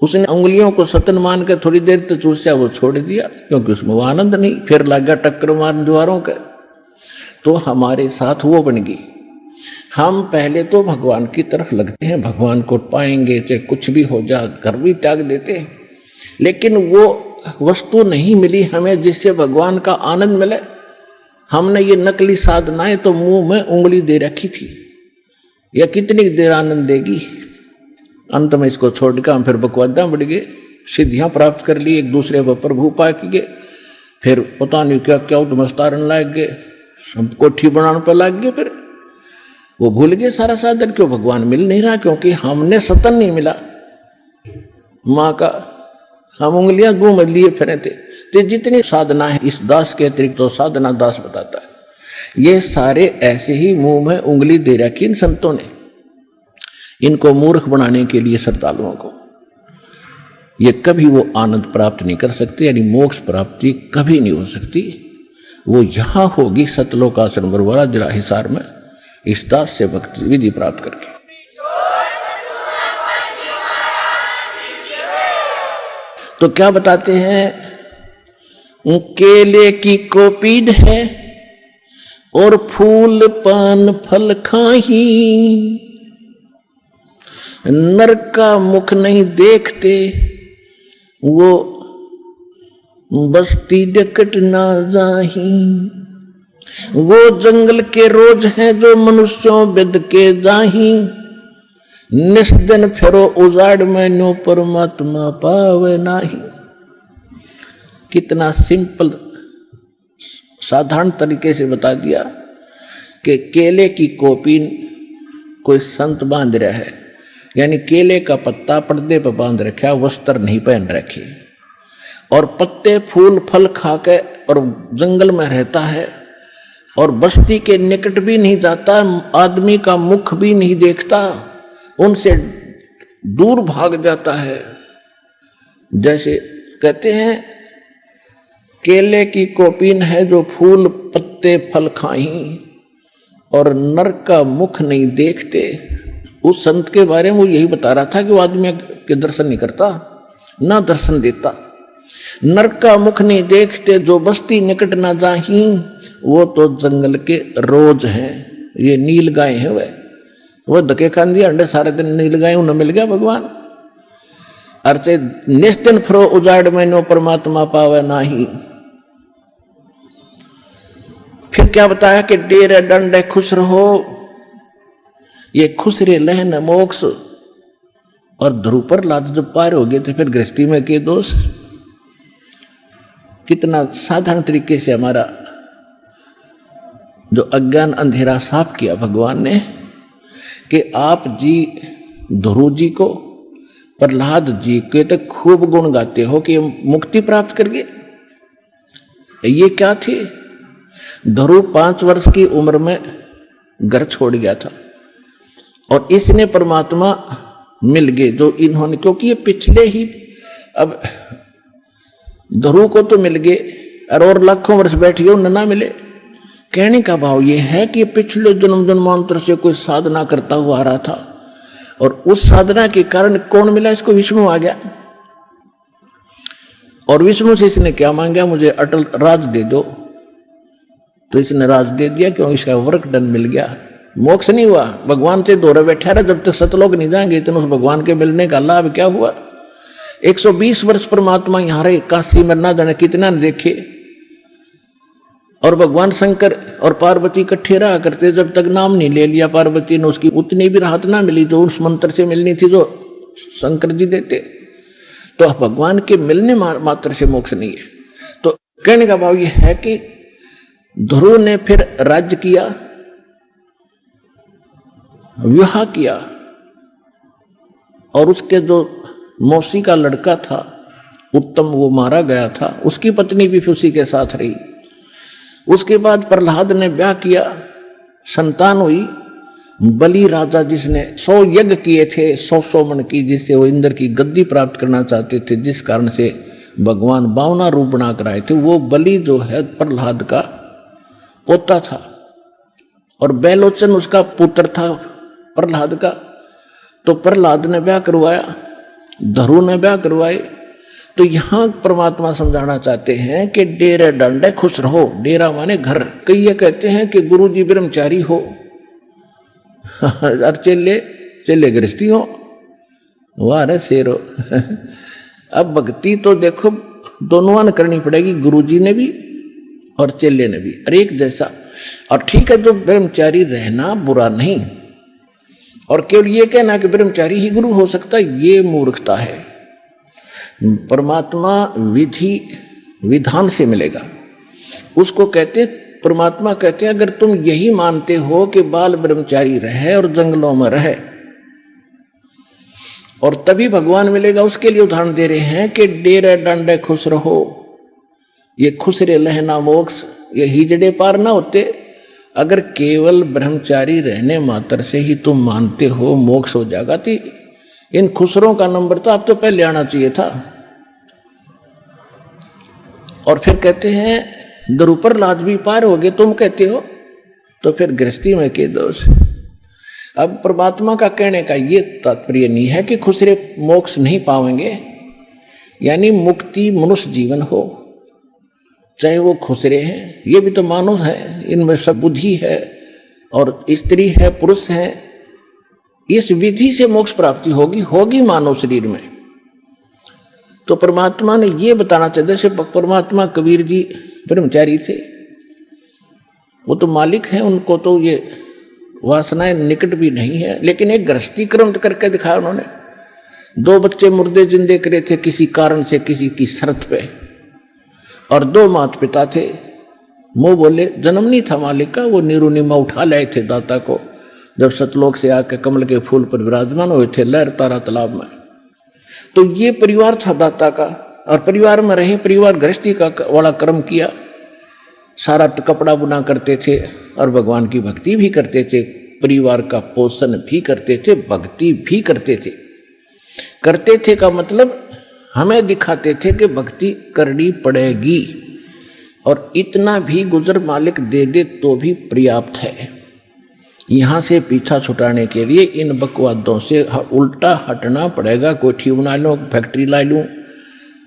उसने उंगलियों को सतन मान के थोड़ी देर तक चूसा वो छोड़ दिया, क्योंकि उसमें वो आनंद नहीं। फिर लग गया टक्कर मारने द्वारों का। तो हमारे साथ वो बन गई। हम पहले तो भगवान की तरफ लगते हैं, भगवान को पाएंगे चाहे कुछ भी हो जाए, घर भी त्याग देते हैं, लेकिन वो वस्तु नहीं मिली हमें जिससे भगवान का आनंद मिले। हमने ये नकली साधनाएं तो मुंह में उंगली दे रखी थी, यह कितनी देर आनंद देगी। अंत में इसको छोड़कर हम फिर बकवादा बढ़ गए, सिद्धियां प्राप्त कर ली, एक दूसरे पर प्रभु पा के, फिर पता नहीं क्या क्या उतमस्तारण लाग गए, सब कोठी बनाने पर लाग गए। फिर वो भूल गए सारा साधन, क्यों भगवान मिल नहीं रहा, क्योंकि हमने सतन नहीं मिला मां का, हम उंगलियां मुंह में लिए फिरे थे। तो जितनी साधना है इस दास के अतिरिक्त तो साधना दास बताता है, ये सारे ऐसे ही मुंह में उंगली दे रखी इन संतों ने, इनको मूर्ख बनाने के लिए श्रद्धालुओं को। ये कभी वो आनंद प्राप्त नहीं कर सकते, यानी मोक्ष प्राप्ति कभी नहीं हो सकती। वो यहां होगी सतलोकाश्रम बरवाला जिला हिसार में, इस दास से भक्ति विधि प्राप्त करके। तो क्या बताते हैं, केले की कोपीड है और फूल पान फल खाही, नर का मुख नहीं देखते वो बस्ती डकट ना जाही। वो जंगल के रोज हैं जो मनुष्यों बिद के जाही, निस दिन फिरो उजाड़ में नो परमात्मा पावे नाही। कितना सिंपल साधारण तरीके से बता दिया कि केले की कोपी कोई संत बांध रहा है, यानी केले का पत्ता पर्दे पर बांध रखा, वस्त्र नहीं पहन रखे, और पत्ते फूल फल खाके और जंगल में रहता है, और बस्ती के निकट भी नहीं जाता, आदमी का मुख भी नहीं देखता, उनसे दूर भाग जाता है। जैसे कहते हैं केले की कोपीन है जो फूल पत्ते फल खाही और नर का मुख नहीं देखते। उस संत के बारे में वो यही बता रहा था कि वो आदमी के दर्शन नहीं करता, ना दर्शन देता। नर का मुख नहीं देखते जो बस्ती निकट ना जाही, वो तो जंगल के रोज हैं। ये नील गाय है वह धके खान दिया अंडे सारे दिन नील गाय उन्हें मिल गया भगवान। अर्चे निस्तिन फरो उजाड़ मैनो परमात्मा पावे नाही। फिर क्या बताया कि डेरे डंडे खुश रहो, ये खुश रे लहन मोक्ष। और ध्रुव पर लाद जब पार हो गए थे फिर गृहस्थी में के दोष। कितना साधारण तरीके से हमारा जो अज्ञान अंधेरा साफ किया भगवान ने कि आप जी ध्रुव जी को प्रहलाद जी के तो खूब गुण गाते हो कि मुक्ति प्राप्त कर गए। ये क्या थे? ध्रुव 5 वर्ष की उम्र में घर छोड़ गया था और इसने परमात्मा मिल गए जो इन्होंने, क्योंकि ये पिछले ही अब ध्रुव को तो मिल गए और लाखों वर्ष बैठिए उन्हें ना मिले। कहने का भाव ये है कि पिछले जन्म जन्मांतर से कोई साधना करता हुआ आ रहा था और उस साधना के कारण कौन मिला इसको? विष्णु आ गया। और विष्णु से इसने क्या मांगा? मुझे अटल राज दे दो। तो इसने राज दे दिया क्योंकि इसका वर्क डन मिल गया। मोक्ष नहीं हुआ, भगवान से दौरा बैठा रहा जब तक सतलोक नहीं जाएंगे इतने उस भगवान के मिलने का लाभ क्या हुआ? 120 वर्ष परमात्मा यहां रहे, काशी में ना जाने कितना देखे। और भगवान शंकर और पार्वती इकट्ठे रहा करते, जब तक नाम नहीं ले लिया पार्वती ने उसकी उतनी भी राहत ना मिली जो उस मंत्र से मिलनी थी जो शंकर जी देते। तो भगवान के मिलने मात्र से मोक्ष नहीं है। तो कहने का भाव यह है कि ध्रुव ने फिर राज्य किया, विवाह किया और उसके जो मौसी का लड़का था उत्तम वो मारा गया था, उसकी पत्नी भी उसी के साथ रही। उसके बाद प्रहलाद ने ब्याह किया, संतान हुई। बलि राजा जिसने 100 यज्ञ किए थे 100 मन की, जिससे वो इंद्र की गद्दी प्राप्त करना चाहते थे, जिस कारण से भगवान 52 रूप बना कर आए थे, वो बलि जो है प्रहलाद का पोता था और बैलोचन उसका पुत्र था प्रहलाद का। तो प्रहलाद ने ब्याह करवाया, ध्रुव ने ब्याह करवाए। तो यहां परमात्मा समझाना चाहते हैं कि डेरे डंडे खुश रहो। डेरा माने घर। कई ये कहते हैं कि गुरु जी ब्रह्मचारी हो और चेले गृहस्थी हो। वाह रे शेरो। अब भक्ति तो देखो दोनों ने करनी पड़ेगी, गुरु जी ने भी और चेले ने भी, और एक जैसा। और ठीक है, जो ब्रह्मचारी रहना बुरा नहीं, और केवल ये कहना कि ब्रह्मचारी ही गुरु हो सकता है, ये मूर्खता है। परमात्मा विधि विधान से मिलेगा, उसको कहते परमात्मा कहते हैं अगर तुम यही मानते हो कि बाल ब्रह्मचारी रहे और जंगलों में रहे और तभी भगवान मिलेगा, उसके लिए उदाहरण दे रहे हैं कि डेरे डंडे खुश रहो। ये खुश रे लहना मोक्ष, ये हिजड़े पार ना होते। अगर केवल ब्रह्मचारी रहने मात्र से ही तुम मानते हो मोक्ष हो जाएगा, तो इन खुसरों का नंबर तो आप तो पहले आना चाहिए था। और फिर कहते हैं ध्रुव प्रहलाद भी पार हो गए, तुम कहते हो, तो फिर गृहस्थी में के दोष। अब परमात्मा का कहने का ये तात्पर्य नहीं है कि खुसरे मोक्ष नहीं पाएंगे, यानी मुक्ति मनुष्य जीवन हो, चाहे वो खुसरे हैं, ये भी तो मानुष है, इनमें सब बुद्धि है और स्त्री है पुरुष है। इस विधि से मोक्ष प्राप्ति होगी मानव शरीर में। तो परमात्मा ने ये बताना चाहिए, जैसे परमात्मा कबीर जी ब्रह्मचारी थे, वो तो मालिक हैं, उनको तो ये वासनाएं निकट भी नहीं है, लेकिन एक गृहस्थी क्रम करके दिखाया उन्होंने। 2 बच्चे मुर्दे जिंदे करे थे किसी कारण से, किसी की शर्त पे, और 2 माता पिता थे। मुंह बोले जन्म नहीं था मालिक का, वो नीरू नीमा उठा लाए थे दाता को, जब सतलोक से आकर कमल के फूल पर विराजमान हुए थे लहर तारा तालाब में। तो ये परिवार था दाता का, और परिवार में रहे, परिवार गृहस्थी का वाला कर्म किया, सारा कपड़ा बुना करते थे और भगवान की भक्ति भी करते थे, परिवार का पोषण भी करते थे, भक्ति भी करते थे। करते थे का मतलब हमें दिखाते थे कि भक्ति करनी पड़ेगी, और इतना भी गुजर मालिक दे दे तो भी पर्याप्त है। यहां से पीछा छुटाने के लिए इन बकवादों से उल्टा हटना पड़ेगा। कोठी बना लूं, फैक्ट्री ला लूं,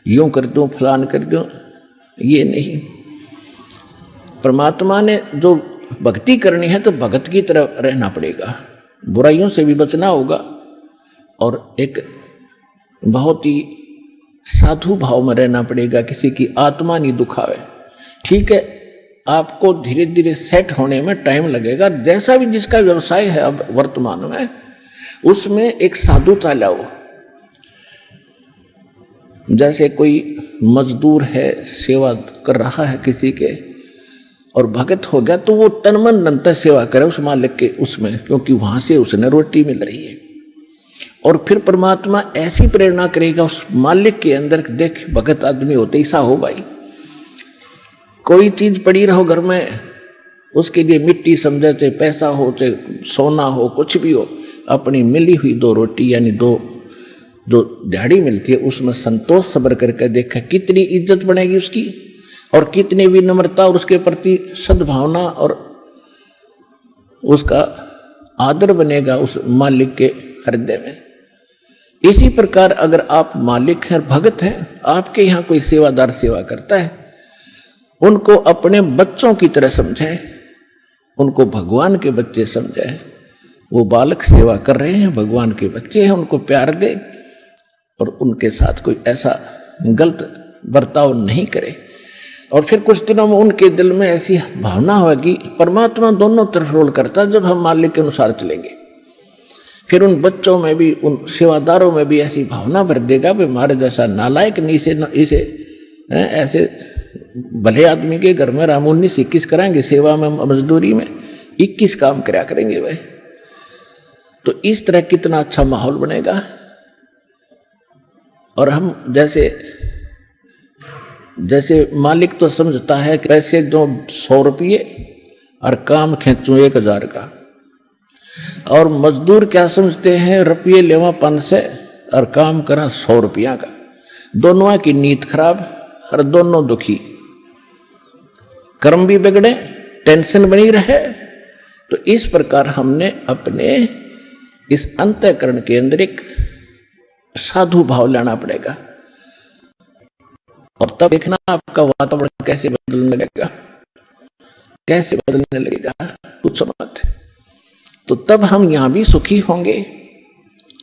यूं कर दूं, फलान कर दूं, ये नहीं। परमात्मा ने जो भक्ति करनी है तो भगत की तरह रहना पड़ेगा, बुराइयों से भी बचना होगा, और एक बहुत ही साधु भाव में रहना पड़ेगा, किसी की आत्मा नहीं दुखावे। ठीक है, आपको धीरे धीरे सेट होने में टाइम लगेगा। जैसा भी जिसका व्यवसाय है अब वर्तमान में, उसमें एक साधुता लाओ। जैसे कोई मजदूर है, सेवा कर रहा है किसी के, और भगत हो गया तो वो तन मन धन से सेवा करे उस मालिक के उसमें, क्योंकि वहां से उसने रोटी मिल रही है। और फिर परमात्मा ऐसी प्रेरणा करेगा उस मालिक के अंदर, देख भगत आदमी होते ऐसा हो भाई। कोई चीज पड़ी रहो घर में, उसके लिए मिट्टी समझे, चाहे पैसा हो, चाहे सोना हो, कुछ भी हो, अपनी मिली हुई 2 रोटी यानी 2 जो दिहाड़ी मिलती है उसमें संतोष सब्र करके देखा, कितनी इज्जत बनेगी उसकी, और कितनी विनम्रता और उसके प्रति सद्भावना और उसका आदर बनेगा उस मालिक के हृदय में। इसी प्रकार अगर आप मालिक हैं, भगत हैं, आपके यहां कोई सेवादार सेवा करता है, उनको अपने बच्चों की तरह समझे, उनको भगवान के बच्चे समझे। वो बालक सेवा कर रहे हैं, भगवान के बच्चे हैं, उनको प्यार दे और उनके साथ कोई ऐसा गलत बर्ताव नहीं करे। और फिर कुछ दिनों में उनके दिल में ऐसी भावना होगी, परमात्मा दोनों तरफ रोल करता है, जब हम मालिक के अनुसार चलेंगे फिर उन बच्चों में भी, उन सेवादारों में भी ऐसी भावना भर देगा कि हमारे जैसा नालायक नहीं, इसे ऐसे भले आदमी के घर में राम 19-21 कराएंगे, सेवा में मजदूरी में 21 काम कराया करेंगे वह। तो इस तरह कितना अच्छा माहौल बनेगा। और हम जैसे मालिक तो समझता है कि पैसे दो 100 रुपये और काम खींचूं 1000 का, और मजदूर क्या समझते हैं, रुपये लेवा 500 और काम करा 100 रुपया का। दोनों की नीयत खराब और दोनों दुखी, कर्म भी बिगड़े, टेंशन बनी रहे। तो इस प्रकार हमने अपने इस अंतःकरण के अंदर एक साधु भाव लाना पड़ेगा, और तब देखना आपका वातावरण कैसे बदलने लगेगा, कुछ मत। तो तब हम यहां भी सुखी होंगे।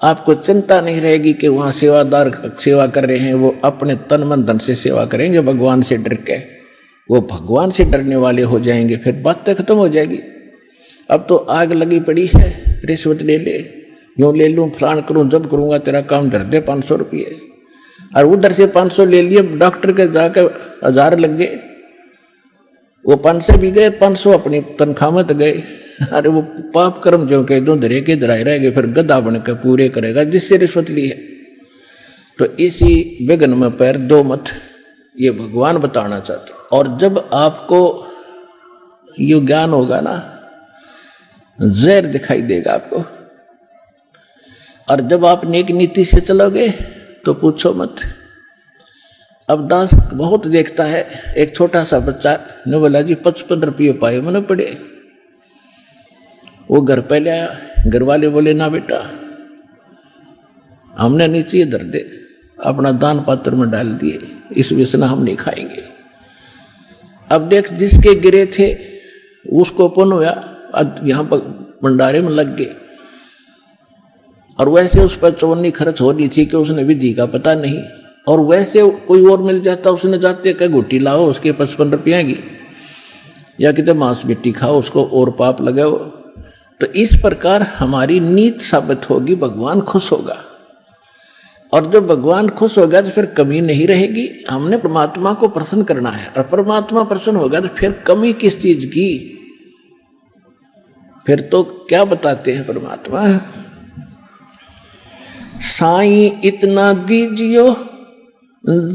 आपको चिंता नहीं रहेगी कि वहां सेवादार सेवा कर रहे हैं, वो अपने तन मन धन से सेवा करेंगे भगवान से डर के, वो भगवान से डरने वाले हो जाएंगे, फिर बातें खत्म हो जाएगी। अब तो आग लगी पड़ी है, रिश्वत ले ले, यूं ले लूं, फलान करूं, जब करूंगा तेरा काम धर दे 500 रुपये, और उधर से 500 ले लिए, डॉक्टर के जाकर 1000 लग गए, वो 500 भी गए, 500 अपनी तनख्वाह में तो गए। अरे वो पाप कर्म जो कह दो धरे के धराए रहेंगे, फिर गधा बनकर पूरे करेगा जिससे रिश्वत ली है। तो इसी विघ्न में पैर दो मत, ये भगवान बताना चाहते। और जब आपको ये ज्ञान होगा ना, जहर दिखाई देगा आपको, और जब आप नेक नीति से चलोगे तो पूछो मत। अब दास बहुत देखता है, एक छोटा सा बच्चा ने बोला जी 55 रुपये पाए मैंने पड़े। वो घर पे ले आया, घर वाले बोले ना बेटा हमने नीचे धर दे, अपना दान पात्र में डाल दिए, इस व्यसना हम नहीं खाएंगे। अब देख जिसके गिरे थे उसको पुण्य हुआ, यहां पर भंडारे में लग गए, और वैसे उस पर चवन्नी खर्च हो रही थी कि उसने विधि का पता नहीं, और वैसे कोई और मिल जाता उसने जाते कह गुटी लाओ उसके 55 रुपया की, या कितने मांस मिट्टी खाओ उसको और पाप लगाओ। तो इस प्रकार हमारी नीत साबित होगी, भगवान खुश होगा, और जब भगवान खुश होगा तो फिर कमी नहीं रहेगी। हमने परमात्मा को प्रसन्न करना है, और परमात्मा प्रसन्न होगा तो फिर कमी किस चीज की, फिर तो क्या बताते हैं परमात्मा, साईं इतना दीजियो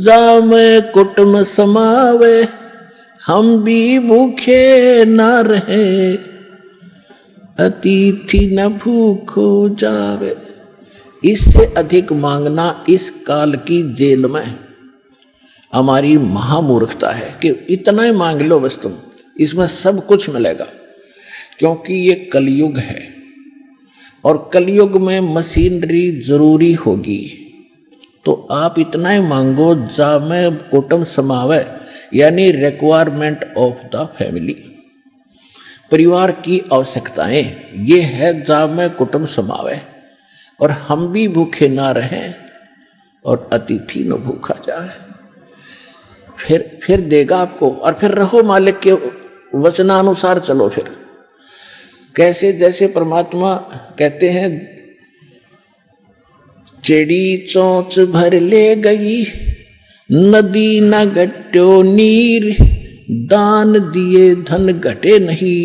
जामे कुटुम समावे, हम भी भूखे ना रहे, अतिथि न भूखो जावे। इससे अधिक मांगना इस काल की जेल में हमारी महामूर्खता है कि इतना ही मांग लो बस तुम, इसमें सब कुछ मिलेगा। क्योंकि ये कलयुग है और कलयुग में मशीनरी जरूरी होगी। तो आप इतना ही मांगो जा में कुटुंब समावे, यानी रिक्वायरमेंट ऑफ द फैमिली, परिवार की आवश्यकताएं, ये है जा में कुटुंब समावे, और हम भी भूखे ना रहें और अतिथि न भूखा जाए। फिर देगा आपको, और फिर रहो मालिक के वचनानुसार चलो। फिर कैसे, जैसे परमात्मा कहते हैं, चेड़ी चोंच भर ले गई नदी न घट्यो नीर, दान दिए धन घटे नहीं,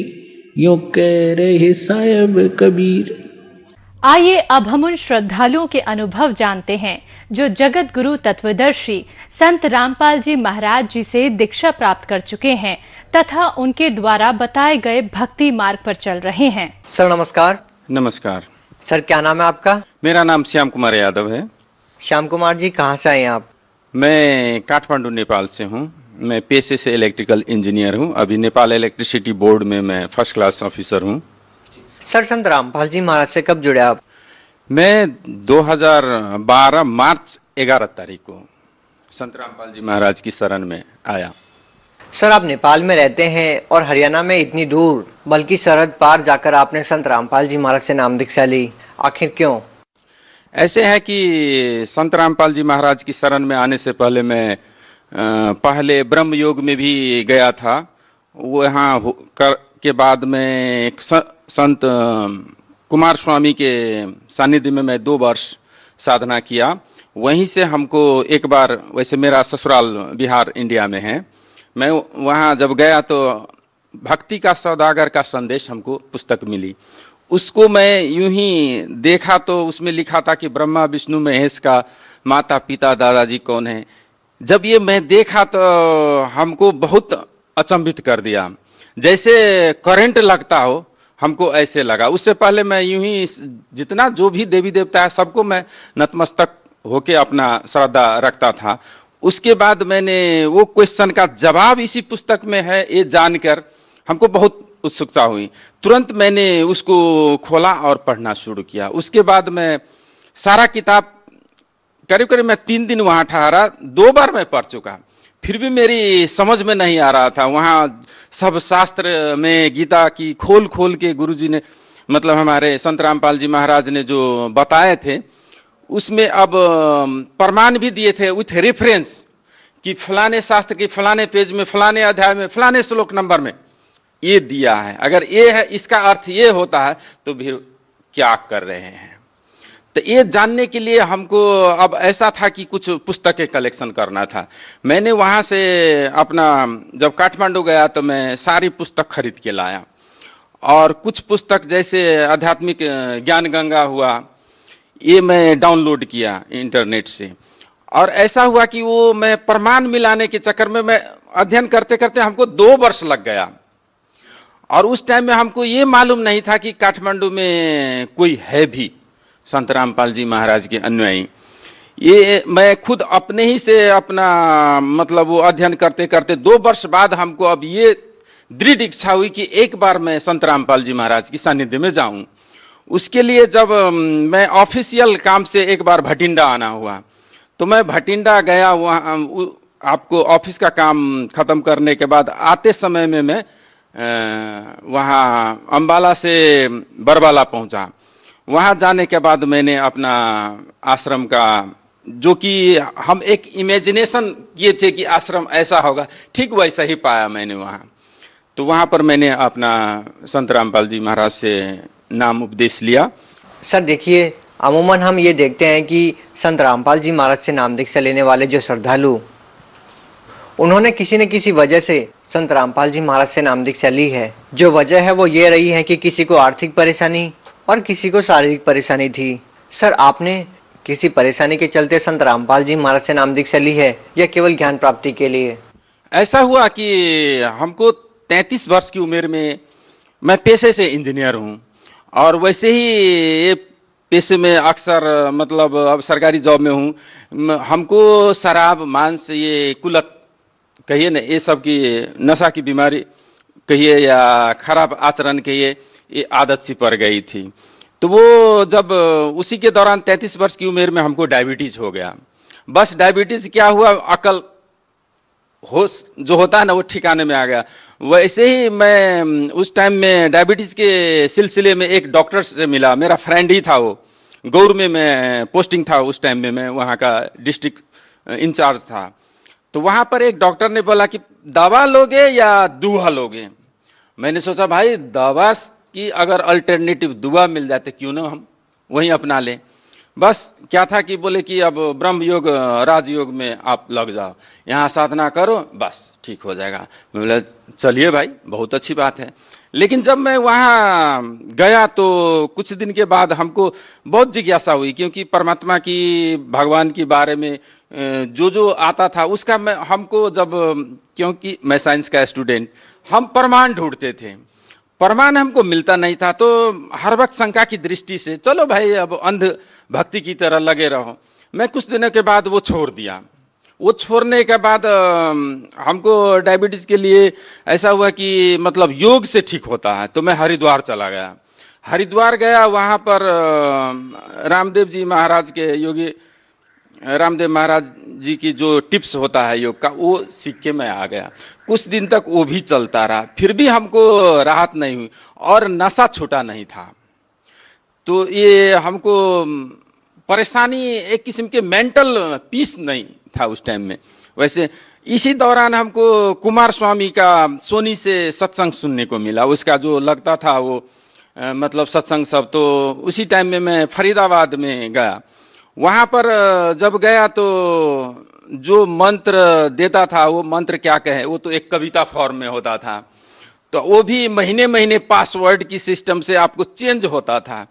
यूं कह रहे साहिब कबीर।
आइए अब हम उन श्रद्धालुओं के अनुभव जानते हैं जो जगत गुरु तत्वदर्शी संत रामपाल जी महाराज जी से दीक्षा प्राप्त कर चुके हैं तथा उनके द्वारा बताए गए भक्ति मार्ग पर चल रहे हैं।
सर नमस्कार।
नमस्कार
सर, क्या नाम है आपका?
मेरा नाम श्याम कुमार यादव है।
श्याम कुमार जी, कहाँ से आए हैं आप?
मैं काठमांडू नेपाल से हूँ। मैं पेशे से इलेक्ट्रिकल इंजीनियर हूँ। अभी नेपाल इलेक्ट्रिसिटी बोर्ड में मैं फर्स्ट क्लास ऑफिसर हूँ।
सर, संत रामपाल जी महाराज से कब जुड़े आप?
मैं 2012 मार्च 11 तारीख को संत रामपाल जी महाराज की शरण में आया।
सर, आप नेपाल में रहते हैं और हरियाणा में इतनी दूर, बल्कि सरहद पार जाकर आपने संत रामपाल जी महाराज से नाम दीक्षा ली, आखिर क्यों?
ऐसे है कि संत रामपाल जी महाराज की शरण में आने से पहले मैं पहले ब्रह्म योग में भी गया था। वहाँ के बाद में एक संत कुमार स्वामी के सानिध्य में मैं 2 वर्ष साधना किया। वहीं से हमको एक बार, वैसे मेरा ससुराल बिहार इंडिया में है, मैं वहाँ जब गया तो भक्ति का सौदागर का संदेश हमको पुस्तक मिली। उसको मैं यूं ही देखा तो उसमें लिखा था कि ब्रह्मा विष्णु महेश का माता पिता दादाजी कौन है। जब ये मैं देखा तो हमको बहुत अचंभित कर दिया, जैसे करंट लगता हो, हमको ऐसे लगा। उससे पहले मैं यूं ही जितना जो भी देवी देवता है सबको मैं नतमस्तक होके अपना श्रद्धा रखता था। उसके बाद मैंने वो क्वेश्चन का जवाब इसी पुस्तक में है ये जानकर हमको बहुत उत्सुकता हुई। तुरंत मैंने उसको खोला और पढ़ना शुरू किया। उसके बाद मैं सारा किताब करीब करीब मैं 3 दिन वहां ठहरा, 2 बार मैं पढ़ चुका, फिर भी मेरी समझ में नहीं आ रहा था। वहां सब शास्त्र में गीता की खोल खोल के गुरुजी ने, मतलब हमारे संत रामपाल जी महाराज ने जो बताए थे, उसमें अब प्रमाण भी दिए थे विथ रेफरेंस कि फलाने शास्त्र के फलाने पेज में फलाने अध्याय में फलाने श्लोक नंबर में ये दिया है। अगर ये है, इसका अर्थ ये होता है, तो फिर क्या कर रहे हैं। तो ये जानने के लिए हमको अब ऐसा था कि कुछ पुस्तकें कलेक्शन करना था। मैंने वहां से अपना, जब काठमांडू गया तो मैं सारी पुस्तक खरीद के लाया, और कुछ पुस्तक जैसे आध्यात्मिक ज्ञान गंगा हुआ, ये मैं डाउनलोड किया इंटरनेट से। और ऐसा हुआ कि वो मैं प्रमाण मिलाने के चक्कर में मैं अध्ययन करते करते हमको 2 वर्ष लग गया। और उस टाइम में हमको ये मालूम नहीं था कि काठमांडू में कोई है भी संत रामपाल जी महाराज के अनुयायी। ये मैं खुद अपने ही से अपना, मतलब वो अध्ययन करते करते 2 वर्ष बाद हमको अब ये दृढ़ इच्छा हुई कि एक बार मैं संत रामपाल जी महाराज की सानिध्य में जाऊं। उसके लिए जब मैं ऑफिशियल काम से एक बार भटिंडा आना हुआ, तो मैं भटिंडा गया। वहाँ आपको ऑफिस का काम खत्म करने के बाद आते समय में मैं वहाँ अम्बाला से बरवाला पहुंचा। वहाँ जाने के बाद मैंने अपना आश्रम का, जो कि हम एक इमेजिनेशन किए थे कि आश्रम ऐसा होगा, ठीक वैसा ही पाया मैंने वहाँ। तो वहाँ पर मैंने अपना संत रामपाल जी महाराज से नाम उपदेश लिया।
सर देखिए, अमूमन हम ये देखते हैं कि संत रामपाल जी महाराज से नाम दीक्षा लेने वाले जो श्रद्धालु, उन्होंने किसी न किसी वजह से संत रामपाल जी महाराज से नाम दीक्षा ली है। जो वजह है वो ये रही है कि किसी को आर्थिक परेशानी और किसी को शारीरिक परेशानी थी। सर, आपने किसी परेशानी के चलते संत रामपाल जी महाराज से नाम दीक्षा ली है या केवल ज्ञान प्राप्ति के लिए?
ऐसा हुआ कि हमको 33 वर्ष की उम्र में, मैं पेशे से इंजीनियर हूं, और वैसे ही ये पेशे में अक्सर मतलब अब सरकारी जॉब में हूँ, हमको शराब मांस ये कुलत कहिए ना, ये सब की नशा की बीमारी कहिए या खराब आचरण कहिए, ये आदत सी पड़ गई थी। तो वो जब उसी के दौरान 33 वर्ष की उम्र में हमको डायबिटीज हो गया। बस डायबिटीज क्या हुआ, अकल होश जो होता है ना वो ठिकाने में आ गया। वैसे ही मैं उस टाइम में डायबिटीज के सिलसिले में एक डॉक्टर से मिला, मेरा फ्रेंड ही था वो, गौर में मैं पोस्टिंग था उस टाइम में, मैं वहाँ का डिस्ट्रिक्ट इंचार्ज था। तो वहाँ पर एक डॉक्टर ने बोला कि दवा लोगे या दुआ लोगे। मैंने सोचा भाई दवा की अगर अल्टरनेटिव दुआ मिल जाते क्यों ना हम वहीं अपना लें। बस क्या था कि बोले कि अब ब्रह्म योग राजयोग में आप लग जाओ, यहाँ साधना करो, बस ठीक हो जाएगा। मैं बोला चलिए भाई, बहुत अच्छी बात है। लेकिन जब मैं वहाँ गया तो कुछ दिन के बाद हमको बहुत जिज्ञासा हुई, क्योंकि परमात्मा की, भगवान के बारे में जो जो आता था उसका मैं हमको जब, क्योंकि मैं साइंस का स्टूडेंट, हम प्रमाण ढूंढते थे, प्रमाण हमको मिलता नहीं था। तो हर वक्त शंका की दृष्टि से चलो भाई अब अंध भक्ति की तरह लगे रहो। मैं कुछ दिनों के बाद वो छोड़ दिया। वो छोड़ने के बाद हमको डायबिटीज के लिए ऐसा हुआ कि मतलब योग से ठीक होता है, तो मैं हरिद्वार चला गया। हरिद्वार गया, वहाँ पर रामदेव जी महाराज के, योगी रामदेव महाराज जी की जो टिप्स होता है योग का, वो सीख के मैं आ गया। कुछ दिन तक वो भी चलता रहा, फिर भी हमको राहत नहीं हुई और नशा छूटा नहीं था। तो ये हमको परेशानी, एक किस्म के मेंटल पीस नहीं था उस टाइम में। वैसे इसी दौरान हमको कुमार स्वामी का सोनी से सत्संग सुनने को मिला, उसका जो लगता था वो मतलब सत्संग सब। तो उसी टाइम में मैं फरीदाबाद में गया। वहाँ पर जब गया तो जो मंत्र देता था, वो मंत्र क्या कहे, वो तो एक कविता फॉर्म में होता था। तो वो भी महीने महीने पासवर्ड की सिस्टम से आपको चेंज होता था।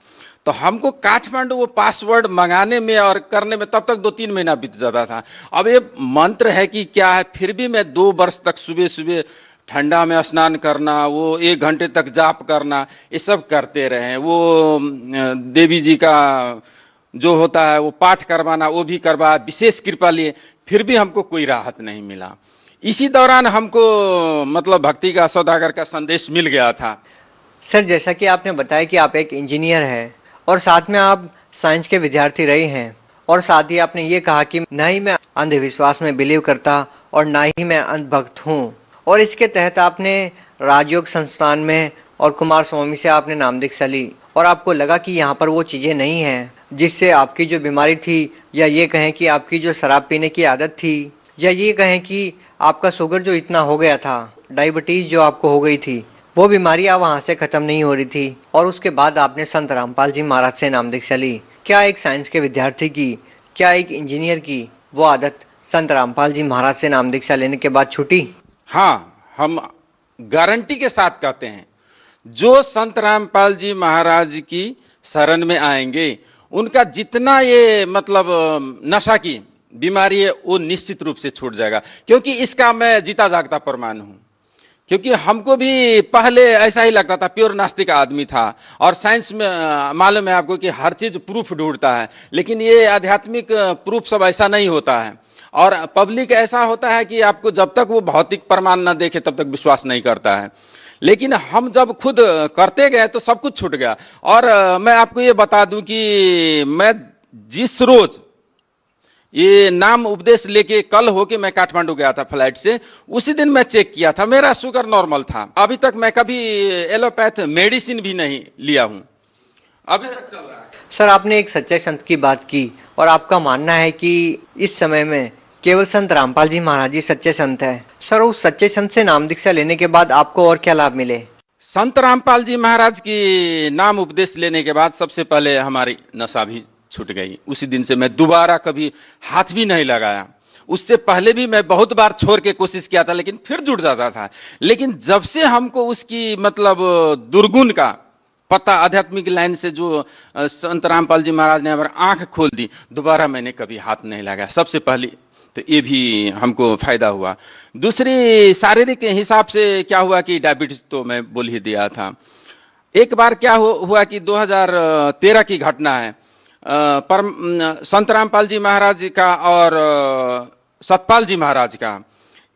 तो हमको काठमांडू वो पासवर्ड मंगाने में और करने में तब तक 2-3 महीना बीत जाता था। अब ये मंत्र है कि क्या है, फिर भी मैं 2 वर्ष तक सुबह सुबह ठंडा में स्नान करना, वो 1 घंटे तक जाप करना, ये सब करते रहे। वो देवी जी का जो होता है वो पाठ करवाना, वो भी करवा, विशेष कृपा लिए, फिर भी हमको कोई राहत नहीं मिला। इसी दौरान हमको मतलब भक्ति का सौदागर का संदेश मिल गया था।
सर, जैसा कि आपने बताया कि आप एक इंजीनियर हैं और साथ में आप साइंस के विद्यार्थी रहे हैं, और साथ ही आपने ये कहा कि ना ही मैं अंधविश्वास में बिलीव करता और ना ही मैं अंधभक्त हूँ, और इसके तहत आपने राजयोग संस्थान में और कुमार स्वामी से आपने नाम दीक्षा ली, और आपको लगा कि यहाँ पर वो चीज़ें नहीं हैं जिससे आपकी जो बीमारी थी, या ये कहें कि आपकी जो शराब पीने की आदत थी, या ये कहें कि आपका शुगर जो इतना हो गया था, डायबिटीज जो आपको हो गई थी, वो बीमारी आप वहाँ से खत्म नहीं हो रही थी। और उसके बाद आपने संत रामपाल जी महाराज से नाम दीक्षा ली। क्या एक साइंस के विद्यार्थी की, क्या एक इंजीनियर की वो आदत संत रामपाल जी महाराज से नाम दीक्षा लेने के बाद छूटी?
हाँ, हम गारंटी के साथ कहते हैं, जो संत रामपाल जी महाराज की शरण में आएंगे, उनका जितना ये मतलब नशा की बीमारी है वो निश्चित रूप से छूट जाएगा। क्योंकि इसका मैं जीता जागता प्रमाण हूं। क्योंकि हमको भी पहले ऐसा ही लगता था, प्योर नास्तिक आदमी था, और साइंस में मालूम है आपको कि हर चीज प्रूफ ढूंढता है, लेकिन ये आध्यात्मिक प्रूफ सब ऐसा नहीं होता है। और पब्लिक ऐसा होता है कि आपको जब तक वो भौतिक प्रमाण न देखे तब तक विश्वास नहीं करता है। लेकिन हम जब खुद करते गए तो सब कुछ छूट गया। और मैं आपको ये बता दूं कि मैं जिस रोज ये नाम उपदेश लेके कल होके मैं काठमांडू गया था फ्लाइट से, उसी दिन मैं चेक किया था, मेरा शुगर नॉर्मल था। अभी तक मैं कभी एलोपैथ मेडिसिन भी नहीं लिया हूं, अभी तक चल रहा है।
सर, आपने एक सच्चे संत की बात की, और आपका मानना है कि इस समय में केवल संत रामपाल जी महाराज जी सच्चे संत है। सर, उस सच्चे संत से नाम दीक्षा लेने के बाद आपको और क्या लाभ मिले?
संत रामपाल जी महाराज की नाम उपदेश लेने के बाद सबसे पहले हमारी नशा भी छूट गई। उसी दिन से मैं दोबारा कभी हाथ भी नहीं लगाया। उससे पहले भी मैं बहुत बार छोड़ के कोशिश किया था, लेकिन फिर जुड़ जाता था। लेकिन जब से हमको उसकी मतलब दुर्गुण का पता, आध्यात्मिक लाइन से जो संत रामपाल जी महाराज ने हमारी आंख खोल दी, दोबारा मैंने कभी हाथ नहीं लगाया। सबसे पहले तो ये भी हमको फायदा हुआ। दूसरी शारीरिक हिसाब से क्या हुआ कि डायबिटीज तो मैं बोल ही दिया था। एक बार क्या हुआ कि 2013 की घटना है। संत रामपाल जी महाराज का और सतपाल जी महाराज का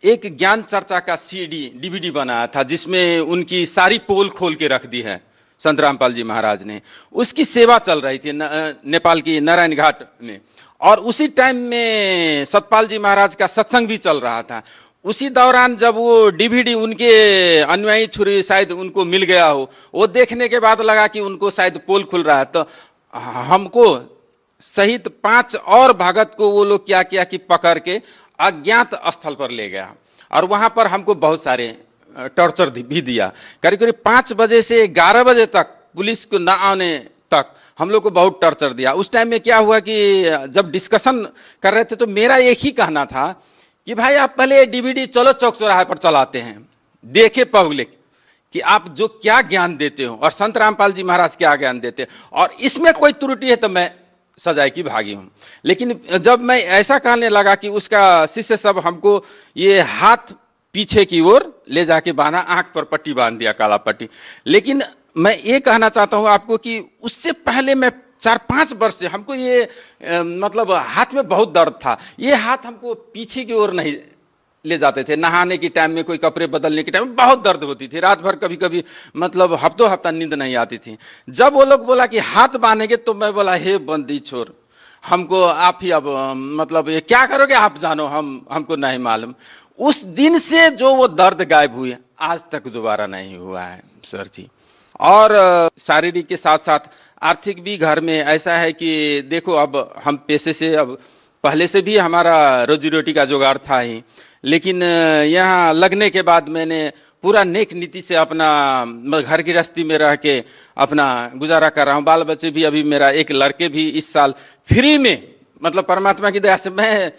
एक ज्ञान चर्चा का सीडी डीवीडी बनाया था, जिसमें उनकी सारी पोल खोल के रख दी है संत रामपाल जी महाराज ने। उसकी सेवा चल रही थी नेपाल की नारायण घाट में, और उसी टाइम में सतपाल जी महाराज का सत्संग भी चल रहा था। उसी दौरान जब वो डीवीडी उनके अनुयायी छुरी शायद उनको मिल गया हो, वो देखने के बाद लगा कि उनको शायद पोल खुल रहा है, तो हमको सहित 5 और भगत को वो लोग क्या किया कि पकड़ के अज्ञात स्थल पर ले गया, और वहां पर हमको बहुत सारे टॉर्चर भी दिया। करीब करीब 5 बजे से 11 बजे तक पुलिस को न आने तक हम लोग को बहुत टॉर्चर दिया। उस टाइम में क्या हुआ कि जब डिस्कशन कर रहे थे तो मेरा एक ही कहना था कि भाई आप पहले डीवीडी चलो चौक चौराहे पर चलाते हैं, देखे पब्लिक कि आप जो क्या ज्ञान देते हो और संत रामपाल जी महाराज क्या ज्ञान देते हैं, और इसमें कोई त्रुटि है तो मैं सजाए की भागी हूं। लेकिन जब मैं ऐसा कहने लगा कि उसका शिष्य सब हमको ये हाथ पीछे की ओर ले जाके बांधा, आंख पर पट्टी बांध दिया, काला पट्टी। लेकिन मैं ये कहना चाहता हूं आपको कि उससे पहले मैं 4-5 वर्ष से हमको ये मतलब हाथ में बहुत दर्द था। ये हाथ हमको पीछे की ओर नहीं ले जाते थे। नहाने के टाइम में, कोई कपड़े बदलने के टाइम में बहुत दर्द होती थी। रात भर कभी कभी मतलब हफ्तों हफ्ता नींद नहीं आती थी। जब वो लोग बोला कि हाथ बांधेंगे तो मैं बोला हे बंदी छोर, हमको आप ही अब मतलब ये क्या करोगे आप जानो, हमको नहीं मालूम। उस दिन से जो वो दर्द गायब हुई, आज तक दोबारा नहीं हुआ है सर जी। और शारीरिक के साथ साथ आर्थिक भी घर में ऐसा है कि देखो, अब हम पेशे से, अब पहले से भी हमारा रोजी रोटी का जुगाड़ था ही, लेकिन यहाँ लगने के बाद मैंने पूरा नेक नीति से अपना घर गृहस्थी में रह के अपना गुजारा कर रहा हूँ। बाल बच्चे भी, अभी मेरा एक लड़के भी इस साल फ्री में, मतलब परमात्मा की दया से मैं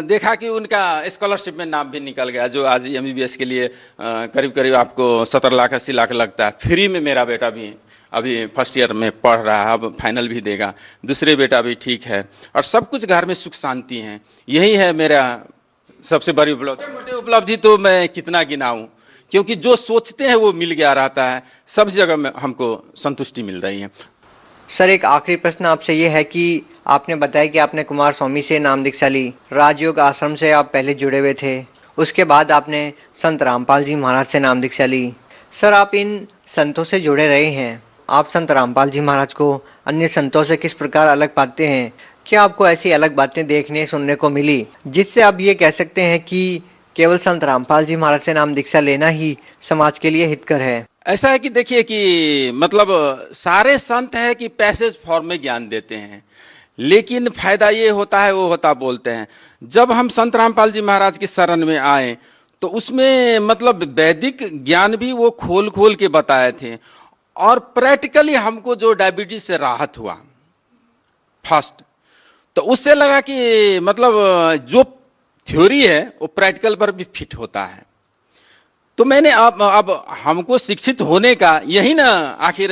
देखा कि उनका स्कॉलरशिप में नाम भी निकल गया, जो आज एमबीबीएस के लिए करीब करीब आपको 17 लाख 80 लाख लगता है। फ्री में मेरा बेटा भी अभी फर्स्ट ईयर में पढ़ रहा है, अब फाइनल भी देगा। दूसरे बेटा भी ठीक है, और सब कुछ घर में सुख शांति है। यही है मेरा सबसे बड़ी उपलब्धि। मोटे उपलब्धि तो मैं कितना गिनाऊं, क्योंकि जो सोचते हैं वो मिल गया रहता है। सब जगह में हमको संतुष्टि मिल रही है।
सर, एक आखिरी प्रश्न आपसे ये है कि आपने बताया कि आपने कुमार स्वामी से नाम दीक्षा ली, राजयोग आश्रम से आप पहले जुड़े हुए थे, उसके बाद आपने संत रामपाल जी महाराज से नाम दीक्षा ली। सर, आप इन संतों से जुड़े रहे हैं, आप संत रामपाल जी महाराज को अन्य संतों से किस प्रकार अलग पाते हैं? क्या आपको ऐसी अलग बातें देखने सुनने को मिली जिससे आप ये कह सकते हैं कि केवल संत रामपाल जी महाराज से नाम दीक्षा लेना ही समाज के लिए हितकर है?
ऐसा है कि देखिए कि मतलब सारे संत है कि पैसेज फॉर्म में ज्ञान देते हैं, लेकिन फायदा ये होता है, वो होता बोलते हैं। जब हम संत रामपाल जी महाराज की शरण में आए तो उसमें मतलब वैदिक ज्ञान भी वो खोल खोल के बताए थे, और प्रैक्टिकली हमको जो डायबिटीज से राहत हुआ फर्स्ट, तो उससे लगा कि मतलब जो थ्योरी है वो प्रैक्टिकल पर भी फिट होता है। तो मैंने अब हमको शिक्षित होने का यही ना आखिर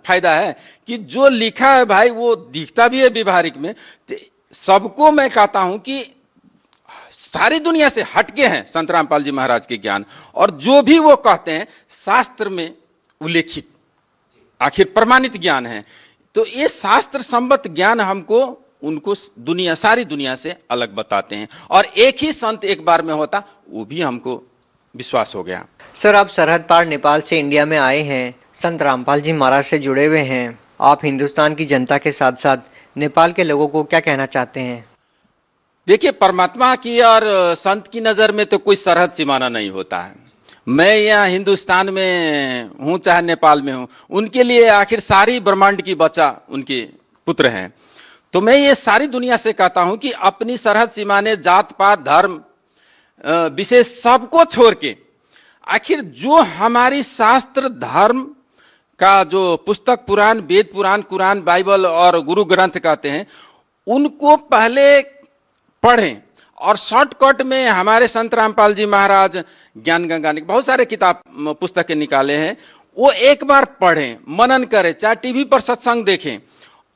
फायदा है कि जो लिखा है भाई वो दिखता भी है व्यवहारिक में। सबको मैं कहता हूं कि सारी दुनिया से हटके हैं संत रामपाल जी महाराज के ज्ञान, और जो भी वो कहते हैं शास्त्र में उल्लेखित आखिर प्रमाणित ज्ञान है। तो ये शास्त्र संबद्ध ज्ञान हमको उनको दुनिया, सारी दुनिया से अलग बताते हैं, और एक ही संत एक बार में होता, वो भी हमको विश्वास हो गया।
सर, आप सरहद पार नेपाल से इंडिया में आए हैं, संत रामपाल जी महाराज से जुड़े हुए हैं, आप हिंदुस्तान की जनता के साथ साथ नेपाल के लोगों को क्या कहना चाहते हैं?
देखिए, परमात्मा की और संत की नजर में तो कोई सरहद सीमाना नहीं होता है। मैं यहाँ हिंदुस्तान में हूं चाहे नेपाल में हूं, उनके लिए आखिर सारी ब्रह्मांड की बच्चा उनके पुत्र हैं। तो मैं ये सारी दुनिया से कहता हूं कि अपनी सरहद सीमाने, जात पात धर्म विशेष सबको छोड़ के आखिर जो हमारी शास्त्र धर्म का जो पुस्तक, पुराण, वेद पुराण, कुरान, बाइबल और गुरु ग्रंथ कहते हैं, उनको पहले पढ़ें। और शॉर्टकट में हमारे संत रामपाल जी महाराज ज्ञान गंगा ने बहुत सारे किताब पुस्तकें निकाले हैं, वो एक बार पढ़ें, मनन करें, चाहे टीवी पर सत्संग देखें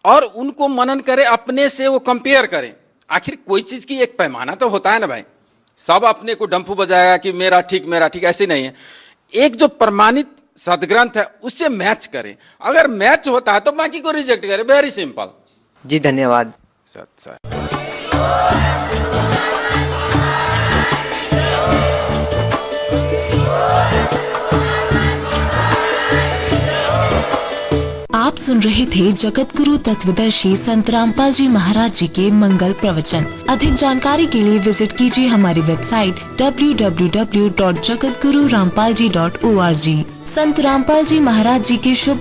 और उनको मनन करें, अपने से वो कंपेयर करें। आखिर कोई चीज की एक पैमाना तो होता है ना भाई, सब अपने को डंफू बजाएगा कि मेरा ठीक, ऐसे नहीं है। एक जो प्रमाणित सदग्रंथ है उससे मैच करें, अगर मैच होता है तो बाकी को रिजेक्ट करें, वेरी सिंपल।
जी धन्यवाद।
सत सत।
आप सुन रहे थे जगत गुरु तत्वदर्शी संत रामपाल जी महाराज जी के मंगल प्रवचन। अधिक जानकारी के लिए विजिट कीजिए हमारी वेबसाइट www.jagatgururampalji.org। संत रामपाल जी महाराज जी के शुभ